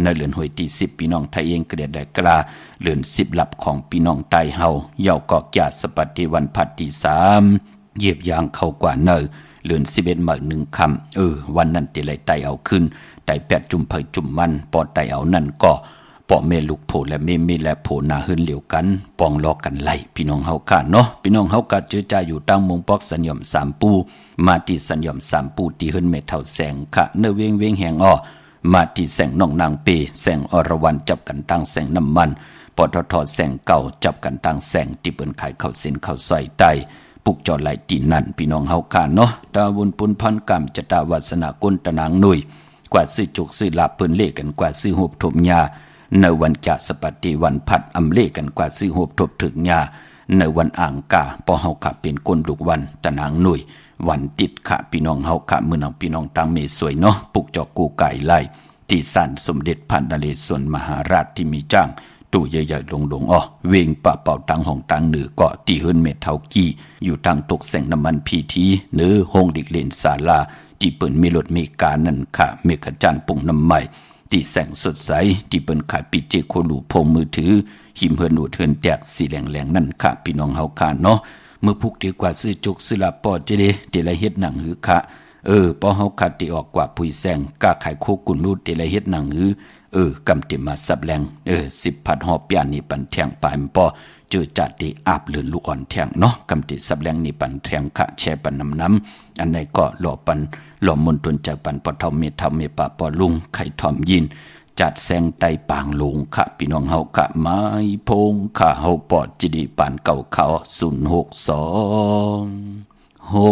ในเดือนหวยที่10พี่น้องไทยเองเกลียดได้กล้าเดือน10หลับของพี่น้องไตเฮาเยาก็ญาติสปฏิวันพัดที่3เหยียบยางเข้ากว่าเนอเดือน11มื้อ1ค่ำวันนั้นติไหลไตเอาขึ้นไต8จุ่มเผยจุ่มมันปอไตเอานั่นก็ปอเมลูกโผและเมและโผนาหื้นเหลียวกันปองลอกกันไล่พี่น้องเฮาค่ะเนาะพี่น้องเฮาก็เจอจ่าอยู่ตั้งมงปอกสัญญม3ปูมาที่สัญญม3ปูที่หื้นเมเท่าแสงค่ะเนเวงแหงมาที่แสงน้องนางเปแสงอรวรรณจับกันตั้งแสงน้ำมันปตทแสงเก่าจับกันตั้งแสงที่เปิ้นขายข้าวเส้นข้าวซอยไตปุกจอไหลตีนั่นพี่น้องเฮาค่ะเนาะตาวุนปุนพันกรรมจตาวาสนากุลตนางหนุ่ยกว่าซื้อจุกซื้อลาเปิ้นเลกันกว่าซื้อหบทบญาในวันจะสปฏิวันพัดอำเลกันกว่าซื้อหบทบถึงญาในวันอ่างกาปอเฮาค่ะเป็นก้นลูกวันตนางหนุ่ยวันติดค่ะพี่น้องเฮาค่ะมื้อน้องพี่น้องตังเมสวยเนาะปุกจอกกูไก่ไล่ที่ศาลสมเด็จพระนเรศวรมหาราชที่มีจ้างตู้ใหญ่ๆลงเวงปะเป่าตังห้องตังเหนือก็ตีเฮิรนเมเท่ากี้อยู่ทางตกแสงน้ำมันพีทีเนื้อห้องดิกเลนศาลาที่เปิ้นมีรถเมกานั่นค่ะเมกะจันปุ่งน้ำใหม่ที่แสงสดใสที่เปิ้นขายปิเจโคลูพงมือถือหิมเฮิรนอูเทินแตกสีแหลงนั่นค่ะพี่น้องเฮาค่ะเนาะเมื่อพุกดีกว่าซื้อจุกซื้อลาปอจะได้ละเฮ็ดหนังหือค่ะปอเฮาค่ะติออกกว่าปุยแสงกล้าขายโคกุนรูดได้ละเฮ็ดหนังหือกำติมาสับแรง10พัดหอบยานี่ปันแทงปายปอเจอจัดที่อาบเลือนลูกอ่อนแทงเนาะกำติสับแรงนี่ปันแทงขะแช่ปันน้ำอันไหนก็หล่อปันหล่อมนตนจากปันปะเทาเมทาเมปะปอลุงไข่ทอมยินจัดแสงไตปางลงค่ะพี่น้องเฮาค่ะไม้พงค่ะเฮาปอดจิดีปานเก่าเขา062 649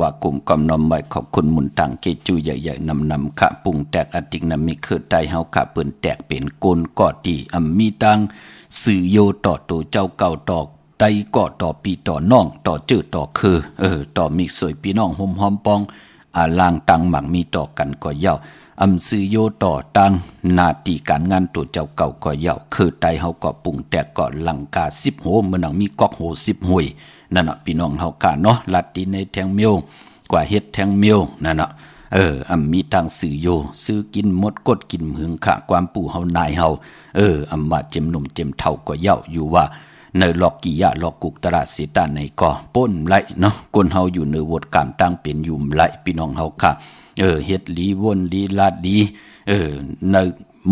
ว่ากลุ่มกอมนอมไว้ขอบคุณหมุนต่างเกจูใหญ่ๆนำค่ะปรุงแตกอติกนำมีคือใต้เฮาค่ะเปิ้นแตกเป็นโกนกอดีมีตังสื่อโยต่อตัวเจ้าเก่าต่อไตก่อต่อปีต่อน้องต่อจื้อต่อคือต่อมีสวยพี่น้องหอมหอมปองลางตังหมักมีต่อกันก็เย้าสื่อโยต่อตังนาตีการงานตัวเจ้าเก่าก็เย้าคือไตเฮาก็ปรุงแตกก็ลังกา10โหมันนังมีก๊อกโห10ห้วยนั่นน่ะพี่น้องเฮากะเนาะลัดตีในแทงเมียวกว่าเฮ็ดแทงเมียวนั่นน่ะมีทางสื่อโยซื้อกินมดกดกินหึงค่ะความปู่เฮานายเฮาว่าเจ็มหนุ่มเจ็มเฒ่าก็เย้าอยู่ว่าในหลอกกิยะหลอกกุกตระเสตานในก่อป้นไหลเนาะคนเฮาอยู่ในวดกามตั้งเป็นอยู่ไหลพี่น้องเฮาค่ะเฮ็ดลีวนลีลาดดีใน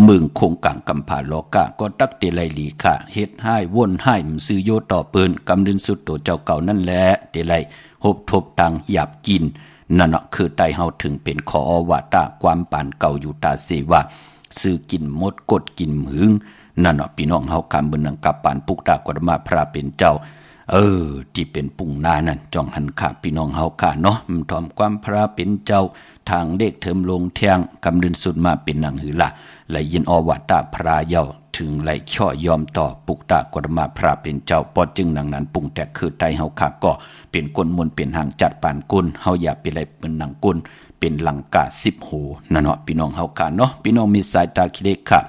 เมืองคงกังกำผาโลกะก็ตักเตไลลีค่ะเฮ็ดให้วนให้ซื้อโยต่อเปิ้นกำดินสุดตัวเจ้าเก่านั่นแหละเตไลหบทบตังหยาบกินนั่นเนาะคือไตเฮาถึงเป็นขอวาตาความปานเก่าอยู่ตาเสว่าซื้อกินมดกดกินหึงนั่นเนาะพี่น้องเฮาคำบนนังกับปานปุกตากฎมาพระเป็นเจ้าที่เป็นปุ่งนานั่นจองหันขาพี่น้องเฮาค่ะเนาะมันทอมความพระเป็นเจ้าทางเด็กเทิมลงเทียงกำดินสุดมาเป็นหนังหือละไหลยินอวาตาพระเยาถึงไหลช่อยอมต่อปุกตากฎมาพระเป็นเจ้าปอจึงหนังนั้นปุ่งแต่คือไตเฮาค่ะก็เป็นกลมนเป็นหางจัดปานกุลเฮาอย่าเป็นไรเป็นหนังกุลเป็นลังกา10โหนั่นเนาะพี่น้องเฮาค่ะเนาะพี่น้องมีสายตาคิเล็กค่ะ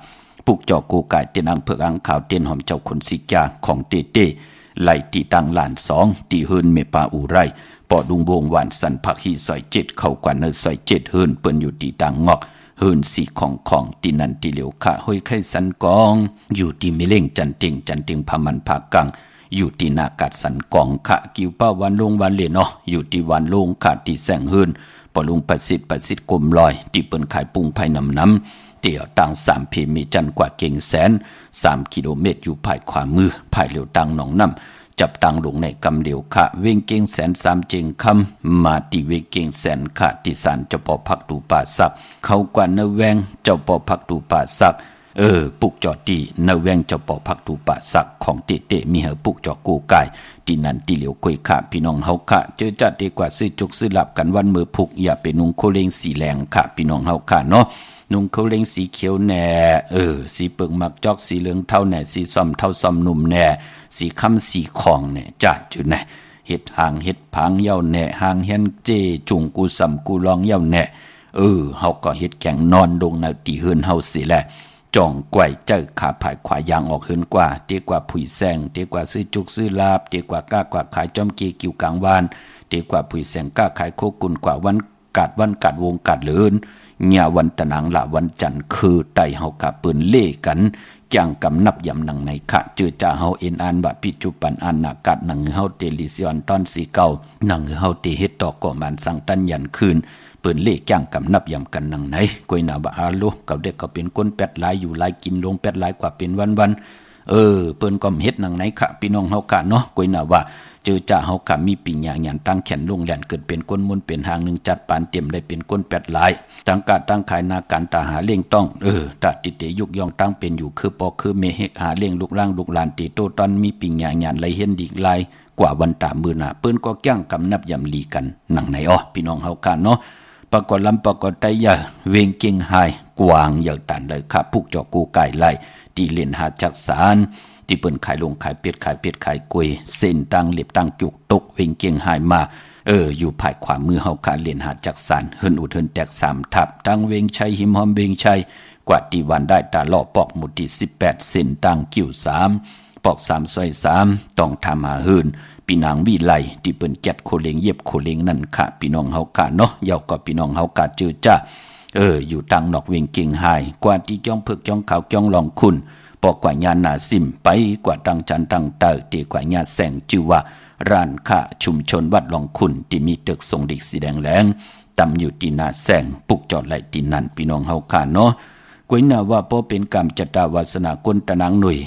ปุกจอกูกายเตนังเผือกอังขาวเตียนหอมเจ้าคนสิกาของเต้ไหลตีตังหลาน2ตีเฮินเมปาอูไรปอดุงวงหวานสันผักฮีซอย7เข้ากว่าเนซอย7เฮินเปิ้นอยู่ตีตังงอกเฮินสีของตีนันตีเหลียวค่ะห้อยไข่สันกองอยู่ตีมิเล่งจันติงพามันภากังอยู่ตีนากาดสันกองค่ะกิวป้าวันลงวันเลเนาะอยู่ตีวันลงค่ะตีแสงเฮินปอลุงประสิทธิ์กลมลอยตีเปิ้นขายปุงไผ่น้ำเตี่ยวตัง3เพมีจันกว่าเก่งแสน3กิโลเมตรอยู่ภายขวามือภายเหลียวตังหนองน้ำจับตังลงในกำเหลียวค่ะเวงเก่งแสน3เจงคำมาตีเวงเก่งแสนค่ะที่สารเจ้าปอพักตูป่าสักเขากว่าเนแวงเจ้าปอพักตูป่าสักปุกจอดีเนแวงเจ้าปอพักตูป่าสักของเตมีเหอปุกจอกูกายที่นั่นตีเหลียวคุยค่ะพี่น้องเฮาค่ะเจอจัดดีกว่าซื้อจุกซื้อหลับกันวันมือพุกอย่าไปนุ่งโคเลงสีแหลงค่ะพี่น้องเฮาค่ะเนาะนุ่งเขาเล็งสีเขียวแน่สีเปิงมักจอกสีเหลืองเท่าแน่สีส้มเท่าส้มหนุ่มแน่สีคำสีของแน่จัดจุดแน่เฮ็ดหางเฮ็ดผางเย้าแน่หางเฮียนเจจุงกูสัมกูลองเย้าแน่เฮาก็เฮ็ดแข่งนอนลงในตีเฮือนเฮาสิแหละจ่องไกวเจ้าขาผายขวายางออกเฮือนกว่าเตียกว่าผุยแซงเตียกว่าซื้อจุกซื้อลาบเตียกว่าก้ากว่าขายจอมกีกิ่วกลางวานเตียกว่าผุยแซงก้าขายโคกุนกว่าวันกัดวงกัดเหลือนญาวันตะนังละวันจันทร์คือไตเฮากะปืนเล่กันจ้างกำนับยำหนังในขะเจอจ่าเฮาเอ็นอันว่าปิจุปันอันนากัดหนังเฮาเตลิซิออนตอนสีเก่าหนังเฮาเตเฮ็ดตอกก่อมันสังตันยันคืนปืนเล่จ้างกำนับยำกันหนังไหนกวยนาบะอาลุกับเด็กก็เป็นก้นแปดหลายอยู่หลายกินลงแปดหลายกว่าเป็นวันเปิ้นก็เฮ็ดหนังไหนขะพี่น้องเฮากะเนาะกวยนาว่าเจอจ่าเฮากะมีปิญญาหยันตั้งแขนลงแหลนเกิดเป็นก้นมุนเป็นหางหนึ่งจัดปานเต็มได้เป็นก้นแปดหลายตั้งกะตั้งขายนาการตาหาเลี้ยงต้องตาติเตยุกยองตั้งเป็นอยู่คือปอคือเมเฮหาเลี้ยงลูกล่างลูกหลานตีโตตอนมีปิญญาหยันไหลเห็นดีลายกว่าวันตามือหน้าเปิ้นก็แก้งกำนับยำลีกันหนังไหนพี่น้องเฮากะเนาะปกลำปกไตยะเวงเก่งหายกวางอย่างตันเลยครับผูกจอกูไก่ไล่ตีเล่นหาจักสารที่เปิ้นขายลงขายเป็ดขายกล้วยเส้นตั้งเล็บตั้งจุกตกเวงเก่งหายมาอยู่ภายขวามือเฮาการเล่นหาจักสารเฮินอุดเฮินแตก3ทับตั้งเวงชัยหิมหอมเวงชัยกว่าตีวันได้ตาล่อปอกหมุดที่18เส้นตั้งกิ้ว3ปอก3ซอย3ต้องทำหาเฮินพี่นางวิไลที่เปิ้นแก็ดโคเลงเย็บโคเลงนั่นค่ะพี่น้องเฮากะเนาะเยาก็พี่น้องเฮากะเจอจ้าอยู่ตังนอกเวงเก่งหายกว่าที่จ้องเพิกจ้องขาวจ้องลองคุณปอกกว่าญาณนาซิมไปกว่าตังจันตังเตอตีกว่าญาแสงจือว่าร้านค้าชุมชนวัดลองคุณที่มีตึกทรงเด็กสีแดงแหลงตำอยู่ที่นาแสงปุกจอดไหลตีนั่นพี่น้องเฮากะเนาะกวยนาว่าพอเป็นกรรมจตาวาสนากลตะนางหน่วย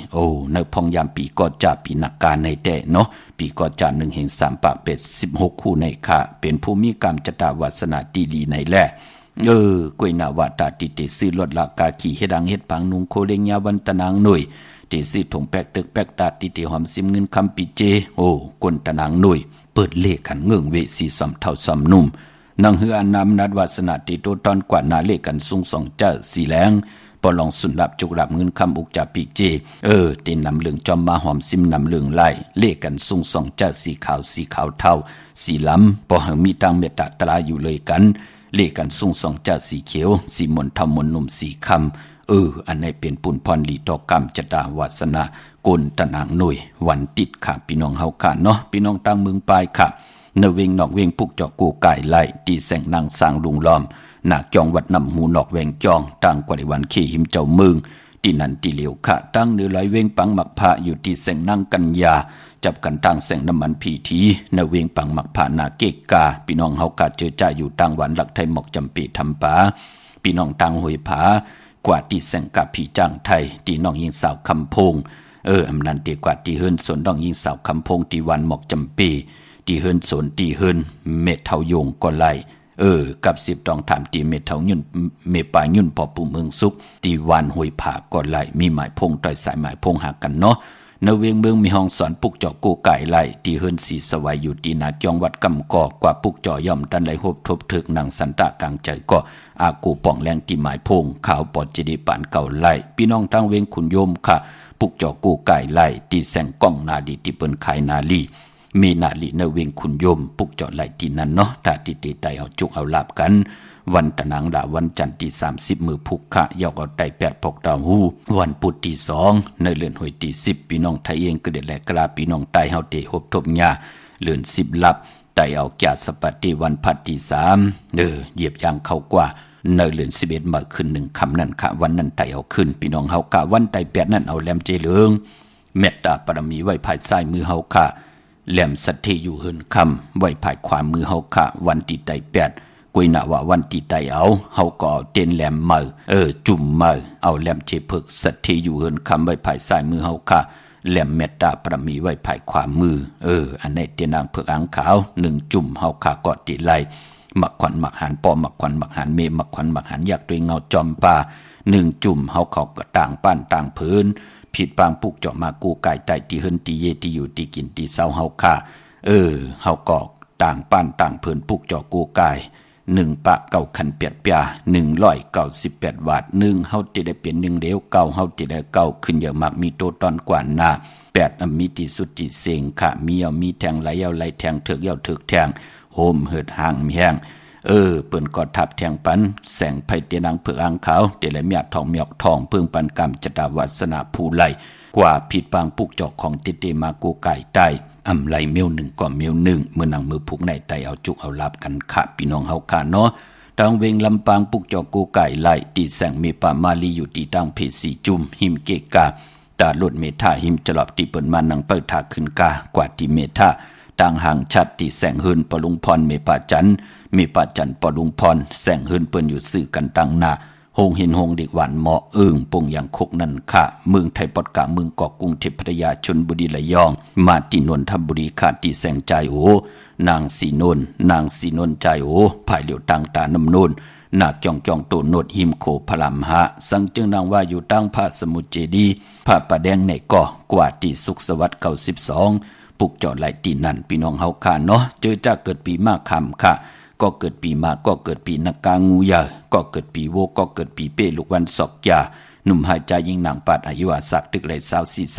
ในพองยามปีก็จะปีนักการในแต่เนาะปีก็จะ1แห่ง3ปากเป็ด16คู่ในค่ะเป็นผู้มีกรรมจตาวาสนาดีในแลกวยนาวาตาติเตซื้อรถลากาขี่เฮ็ดดังเฮ็ดปังนุงโคเลงยาวันตะนางหน่วยเต ตีซีถงแปกตึกแปกตาติหอมซิมเงินคำปีเจโอ้กนตะนางหน่วยเปิดเลขขันเงื่องเวสีสำเท่าสำนุ่มนางเฮืออนำนัดวาสนาติโตตอนกว่านาเลขกันสูงสองเจ้าสีแหลงปอลองสุนรับจุกรับเงินคำอุกจ่าปีเจตีนำเหลืองจอมมาหอมซิมนำเหลืองไล่เลขกันสูงสองเจ้าสีขาวเท่าสีล้ำปอหมีตังเมตตาตราอยู่เลยกันเลขกันสูงสองเจ้าสีเขียวสีมนทำมนนุ่มสีคำอันไหนเป็นปุ่นพรลีต่อกรรมจดาวาสนากลตะนางหน่วยวันติดค่ะพี่น้องเฮาค่ะเนาะพี่น้องตั้งเมืองปลายค่ะเนเวงนอกเวงปุกเจาะกูไก่ไล่ตีแสงนางสร้างลุงล้อมหนักจองวัดนำหูนอกแวงจองตั้งกว่าในวันขี้หิมเจ้าเมืองที่นันตีเหลียวค่ะตั้งเนื้อไหลเวงปังหมักผ้าอยู่ที่แสงนางกัญญาจับกันตั้งแสงน้ำมันผีทีเนเวงปังหมักผ้านาเกกาพี่น้องเฮากาเจอจ่าอยู่ตั้งวันหลักไทยหมอกจำปีทำป่าพี่น้องตั้งหวยผากว่าที่แสงกับผีจ้างไทยตีน้องยิงสาวคำพงอำนันตีกว่าตีเฮินสนน้องยิงสาวคำพงตีวันหมอกจำปีตีเฮินสนตีเฮินเม็ดเท่าโยงก็ไล่กับ10ดองถามตีเม็ดเท่ายุ่นเมปลายยุ่นพอปู่เมืองสุกตีวันหวยผาก็ไล่มีหมายพงต่อยสายหมายพงหากันเนาะนเวียงเมืองมีห้องสอนปุกเจาะโกไก่ไล่ตีเฮินสีสวัยอยู่ตีนาจองวัดกำกอกว่าปุกเจาะย่อมตันไหลหบทบถึกนางสันตะกลางใจก็อากูป่องแรงตีหมายพงขาวปอดเจดีปานเก่าไล่พี่น้องทั้งเวียงขุนโยมค่ะปุกเจาะโกไก่ไล่ตีแสงก้องนาดีตีเปิ้นขายนาลีมีนาลีเนเวงขุนโยมปุกเจาะไหลที่นั้นเนาะถ้าติเตไตเอาจุกเอาลาบกันวันตะนังดาวันจันทร์ที่30มือพุกขะยอกเอาไต8พกดาวหูวันพุธที่2ในเรือนหวยที่10พี่น้องไทยเองก็ได้แลกลาพี่น้องไตเฮาเตหบทบหญ้าเรือน10ลับไตเอาแก่สปัตติวันพัดที่3เหยียบยางเข้ากว่าในเรือน11มื้อขึ้น1ค่ำนั่นค่ะวันนั้นไตเอาขึ้นพี่น้องเฮากะวันไต8นั่นเอาแหลมเจเหลืองเมตตาปรมีไว้ภายซ้ายมือเฮาค่ะแหลมสัทเทอยู่เฮินคำไว้ภายขวามือเฮาค่ะวันที่ไต8กุยนะว่าวันที่ไตเอาเฮาก็เอาเต้นแหลมมือจุ่มมือเอาแหลมเจเพิกสัทเทอยู่เฮินคำไว้ภายซ้ายมือเฮาค่ะแหลมเมตตาปรมีไว้ภายขวามืออันไหนเตียนางเพิกอังขาว1จุ่มเฮาค่ะก็ติไลมักขวัญมักหันปอมักขวัญมักหันเมมักขวัญมักหันอยากด้วยเงาจอมป่า1จุ่มเฮาเขาก็ต่างป้านต่างพื้นผิดปางปุกเจาะมากูไก่ไตตีเฮินตีเยตีอยู่ตีกินตีเศร้าเฮาค่ะเฮาก็ต่างป้านต่างพื้นปุกเจาะกูไก่1ปะเก่าคันเปียดเปีย198 บาท1เฮาติได้เป็น1เดียวเก่าเฮาติได้เก่าขึ้นอย่างมากมีโตตอนกว่าหน้า8มีที่สุดที่เสงค่ะมีเอามีแทงไหลเอาไหลแทงเถิกเอาเถิกแทงโหมเหิดห่างแห้งเปิ้นก็ทับแทงปันแสงไผเตียนังเผือกอังขาวเตละเมียทองเมียกทองเพิ่งปันกรรมจตาวาสนาผู้ไหลกว่าผิดปางปุกเจาะของติเตมาโกไก่ใต้อำไหลเมียว1ก็เมียว1เมื่อนังมือผูกในไตเอาจุกเอาลับกันค่ะพี่น้องเฮาค่ะเนาะตังเวงลำปางปุกเจาะโกไก่ไหลตีแสงมีปามาลีอยู่ที่ตั้งเพสีจุ่มหิมเกกาตาลดเมธาหิมจลอบตีเปิ้นมานังเปิดทาขึ้นกากว่าที่เมธาต่างห่างชัดที่แสงหืนปลุงพรเมปาจันมีปาจันปลุงพรแสงหืนเปิ้นอยู่สื่อกันตั้งหน้าหงเห็นหงเด็กหวานเหมาะปงอย่างคกนั่นค่ะเมืองไทยปอดกะเมืองเกาะกรุงเทพพัทยาชลบุรีระยองมาที่นนทบุรีค่ะที่แสงใจโอนางสีนนใจโอภายเหลียวตังตาน้ำนนนาจองโตโนดหิมโคพลามหะสังจึงนางว่าอยู่ตั้งพระสมุทรเจดีพระประแดงในก่อกว่าที่สุขสวัสดิ์92ปุกเจาะไหลตีนั่นพี่น้องเฮาค่ะเนาะเจอจากเกิดปีมากคำค่ะก็เกิดปีมาก็เกิดปีนักกางูยาก็เกิดปีโวก็เกิดปีเป้ลูกวันศอกยาหนุ่มหายใจยิงหนังปาดอายุอาศักตึกไหล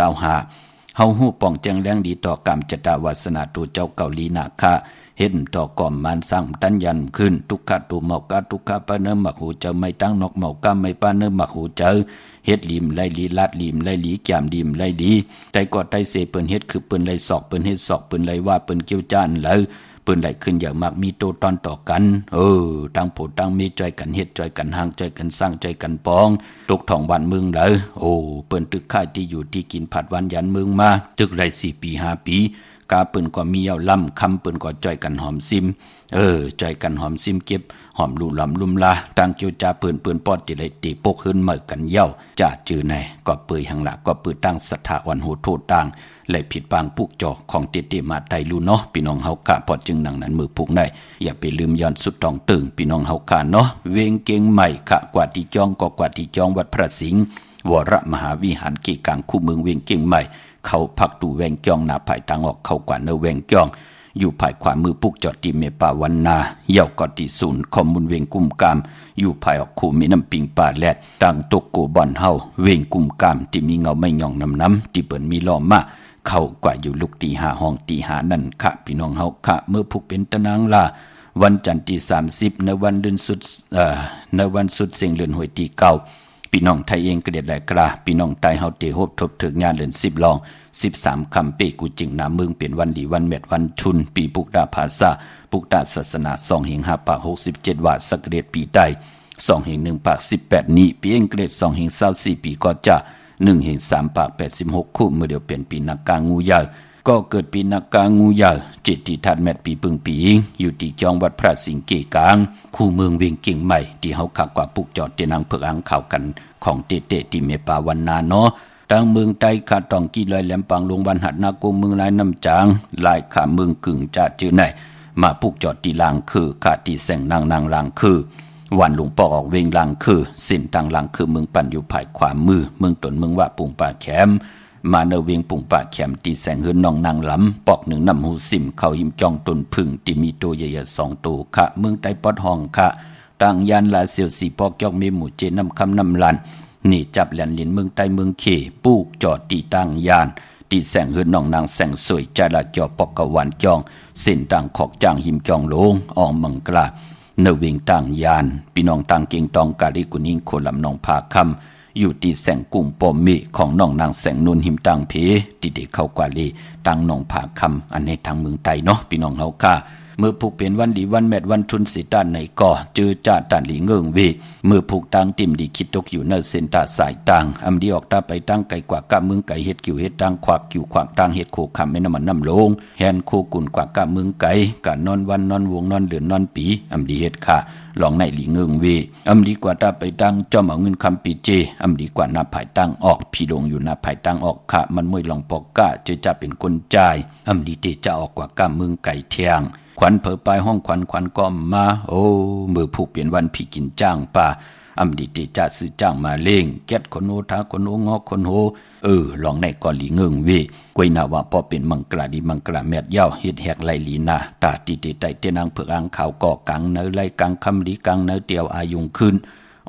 24-25เฮาฮู้ป้องแจ้งแรงดีต่อกรรมจตาวาสนาตัวเจ้าเกาหลีนาคะเห็นต่อกอมมันสร้างตัญญันขึ้นทุกขะตุเมากะทุกขะปะเนมักหูเจอไม่ตั้งนกเมากะไม่ปะเนมักหูเจอเฮ็ดลิมไลลีลัดลิมไลลีแก้มลิมไลลีใจกอดใจเสเปิ้นเฮ็ดคือเปิ้นไลศอกเปิ้นเฮ็ดศอกเปิ้นไลว่าเปิ้นเกี่ยวจ้านเลยเปิ้นไหลขึ้นอย่างมากมีโตตอนต่อกันตั้งโผตั้งมีใจกันเฮ็ดใจกันห่างใจกันสร้างใจกันปองตกท้องบ้านเมืองเลยเปิ้นตึกค่ายที่อยู่ที่กินผัดวันยันเมืองมาตึกได้4 ปี5 ปีกาเปิ้นก็มีเอาล่ำคำเปิ้นก็จ่อยกันหอมซิมจ่อยกันหอมซิมเก็บหอมลู่ลำลุ่มลาตั้งเกี่ยวจ่าเปิ้นปอดติเลยตีปกขึ้นเหมือกันเย้าจ่าจือในก็เปื่อยหังละก็ปื้อตั้งศรัทธาวันโหโทษต่างเลยผิดปางปุกจอกของเตมาไตลูเนาะพี่น้องเฮากะพอจึงนังนั้นมือปุกได้อย่าไปลืมย้อนสุดตองตึงพี่น้องเฮากะเนาะเวงเก่งใหม่ค่ะกว่าที่จองก็กว่าที่จองวัดพระสิงห์ วรมหาวิหารเกกางคู่เมืองเวียงเก่งใหม่เขาพักตูแวงจ้องหน้าภายทางออกเข้ากว่าเนแวงจ้องอยู่ภายขวามือปุกจอดตีเมป่าวันนาเย่ากอติศูนย์คอมมุนเวงกุมกามอยู่ภายออกคู่มีน้ำปิงป่าแลดตั้งตกโกบอนเฮาเวงกุมกามที่มีเงาไม่ย่องน้ำที่เปิ่นมีล้อมมาเข้ากว่าอยู่ลุกตีหาห้องตีหานั่นค่ะพี่น้องเฮาค่ะเมื่อพุกเป็นตะนางลาวันจันทร์ที่30ในวันเดือนสุดในวันสุดเสียงเลือนหวยตีเก่าพี่น้องไทยเองก็เด็ดหลายกราพี่น้องไตเฮาเตโฮบทบถึงงานเลือน10ลอง13คำเปกูจิงนาเมืองเป็นวันดีวันเม็ดวันชุนปีปุกดาภาษาปุกดาศาสนา2 5 ปาก67ว่าสักเดปีใด2 1 ปาก18นี้ปีเองเกรด2 24ปีก็จะ1 3 ปาก86คู่เมื่อเดียวเป็นปีนักกางูยาวก็เกิดปีนักกางูยาวจิตที่ทัดแมดปีปึงปีอิงอยู่ที่จองวัดพระสิงห์เกกางคู่เมืองเวียงเก่งใหม่ที่เฮาขับกว่าปุกจอดเตนังเพิกอังข่าวกันของเตเตที่เมปาวันนาเนาะทางเมืองไต้ขาตองกี้ลอยแหลมปังลงวันหัดนาโกเมืองลายน้ำจางลายขาเมืองกึ่งจะจื้อไหนมาปุกจอดที่ลางคือขาตีแสงนางลางคือวันหลวงปอกออกเวงลางคือสินตังลางคือเมืองปั่นอยู่ภายขวามือเมืองตนเมืองว่าปุ่งป่าแคมมาเนเวียงปุ่งป่าแคมตีแสงเฮือนนองนางลำปอกหนึ่งน้ำหูสิมเขาหิมจองตนพึ่งที่มีตัวใหญ่ๆ2 ตัวค่ะเมืองไต้ปอดห้องค่ะต่างยานลาเสียวสีปอกจอกมีหมู่เจน้ำคำน้ำลันนี่จับแหลนลินเมืองใต้เมืองเขปูกจอดตีตั้งยานตีแสงเฮือนนองนางแสงสวยใจละจอปอกกะวันจองเส้นต่างขอกจางหิมจองโลงอองมังกลาเนวิงต่างยานพี่น้องต่างเก่งตองกาลิกุนิงโคลำนองพาคำอยู่ตีแสงกุ้งปอมมีของน้องนางแสงนุนหิมต่างเพติเด็กเข้ากว่าลีต่างนองพาคำอันในทางเมืองไต้เนาะพี่น้องเฮาค่ะเมื่อผูกเป็นวันดีวันแมดวันทุนสิตานในก่อเจอจ่าตันหลีเงิงเวเมื่อผูกตังติ่มดีคิดตกอยู่เนเส้นตาสายตังอำดีออกตาไปตั้งไกลกว่ากะเมืองไก่เฮ็ดกิ่วเฮ็ดตังขวากกิ่วขวากตังเฮ็ดโคคำไม่น้ำมันน้ำลงแฮนโคกุ่นกว่ากะเมืองไก่กะนอนวันนอนวงนอนเดือนนอนปีอำดีเฮ็ดค่ะลองในหลีเงิงเวอำดีกว่าตาไปตั้งจอมเอาเงินคำปีเจอำดีกว่าหน้าภายตั้งออกพี่ลงอยู่หน้าภายตั้งออกค่ะมันมวยลองปอกกะจะเป็นคนจ่ายอำดีเตจะออกกว่ากะเมืองไก่เทียงขวัญเผอปลายห้องขวัญก็มาโอ้มือผูกเปลี่ยนวันพี่กินจ้างป่าอำดีเตจ่าซื้อจ้างมาเล่งแก๊ดคนโหท้าคนโหงอคนโหลองในก่อนหลีเงิงเวกวยนาว่าพอเป็นมังกราดีมังกราแมดยาวเฮ็ดแหกไหลลีนาตาติเตไตเตนางเผือกอังข่าวก่อกังเนอไลกังคำลีกังเนอเตียวอายุงขึ้น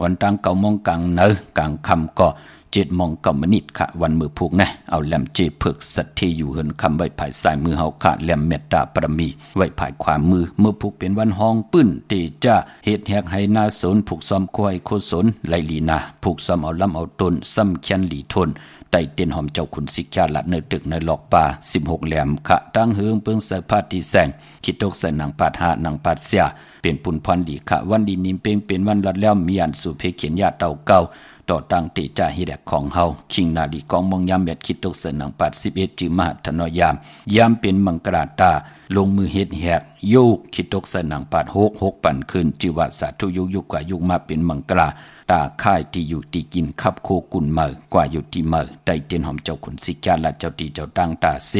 วันตังเก่ามองกังเนอกังคำก็7 โมง 9 นิดค่ะวันมือผูกนะเอาแหลมเจเพิกสัตเทอยู่เหินคำไว้ภายซ้ายมือเฮาค่ะแหลมเมตตาปรมีไว้ภายขวามือเมื่อผูกเป็นวันห้องปื้นเตจ้าเฮ็ดแหกให้นาสนผูกซ้อมควายโคสนไหลลีนาผูกซ้อมเอาลำเอาตนซ้ำเขียนหลีทนไต่เตียนหอมเจ้าขุนสิกาละเนอตึกในหลอกป่า16แหลมค่ะตั้งเฮืองเปิงใส่ผ้าตีแสงคิดตกใส่หนังปาดหาหนังปาดเสียเป็นปุ่นพรดีค่ะวันดีนิมเปงเป็นวันรัดแล้วมีอันสู่เพเขียนญาเต่าเก่าต่อตังติจ่าฮิแดกของเฮาชิงนาดีกองมองยามแบดคิดตกเสนหนังปัด11จือมหาธนยามเป็นมังกราตาลงมือเฮ็ดแหกโยกคิดตกเสนหนังปัด6ปั่นคืนจิวะสาธุยุกกว่ายุกมาเป็นมังกราตาค่ายที่อยู่ที่กินขับโคกุนเมอกว่าอยู่ที่เมอไตเตียนหอมเจ้าขุนสิกาละเจ้าตีเจ้าตังตาเซ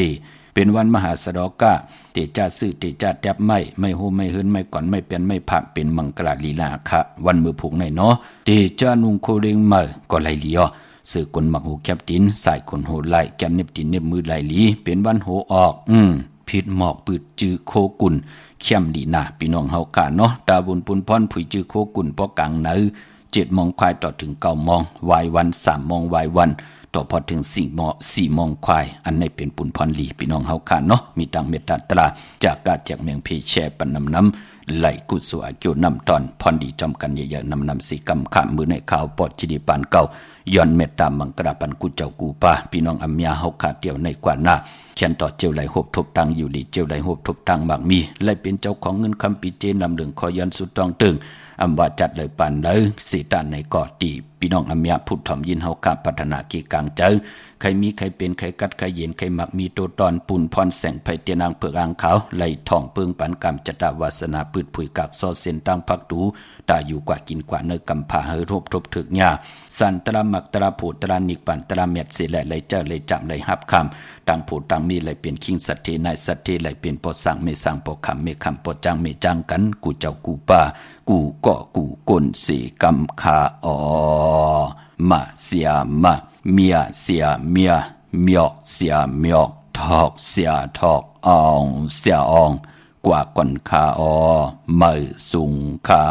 เป็นวันมหาสดกะเตจ่าซื้อเตจ่าแทบไม่โหไม่หืนไม่ก่อนไม่เป็นไม่ผักเป็นมังกรลีลาค่ะวันมือผูกในเนาะเตจ่านุงโคเรงเมอก็ไหลลีอ่อซื้อคนมักหูแคบตินใส่คนโหไหลแกมเน็บตินเน็บมือไหลลีเป็นวันโหออกผิดหมอกปืดจื้อโคกุนเข้มดีนาพี่น้องเฮาค่ะเนาะตาบุญปุนพรผุยจื้อโคกุนปอกลางเนอ7 โมงควายต่อถึง9 โมงวายวัน3 โมงวายวันต่อพอถึง4 โมงควายอันในเป็นปุนพรลีพี่น้องเฮาค่ะเนาะมีตังเมตตาตราจากกาจากเมียงเพแชปันน้ำไหลกุศลเกี่ยวนำตอนพรดีจอมกันเยอะๆนำสีกำข้ามมือในข่าวปอดจิดีปานเก่าย้อนเมตตามังกราปันกุเจ้ากูป่าพี่น้องอัมยาเฮาขาเดียวในกว่าหน้าเขียนต่อเจียวไหลหบทบตังอยู่ดีเจียวไหลหบทบตังมากมีไหลเป็นเจ้าของเงินคำปีเจนำเรื่องคอยันสุดตองตึงอำว่าจัดเลยปันเลยสีตานในก่อตีพี่น้องอัมยาพุทธถ่อมยินเฮากาพัฒนากีกลางเจอใครมีใครเป็นใครกัดใครเย็นใครมักมีตัวตอนปุ่นพรแสงไผเตียนางเผือกอ่างขาวไหลทองเปิงปันกรรมจตาวาสนาพืชผุยกากซอเส้นตั้งพักตูตาอยู่กว่ากินกว่าเนื้อกำผาเฮรบทบถึกหญ้าสันตระมักตระผูตระนิกปันตระเม็ดเสไหลเจอเลยจำเลยหับคำต่างผูต่างมีไหลเป็นคิงสัตเทนายสัตเทไหลเป็นปอสังไม่สังปอคำไม่คำปอจังไม่จังกันกูเจ้ากูป่ากูก็กูกลสีกำขา มาเสียมาเมียเสียเมียเมียกเสียเมียกทอกเสียทอกอองเสียอองกว่าก่อนคาออมือสุงคา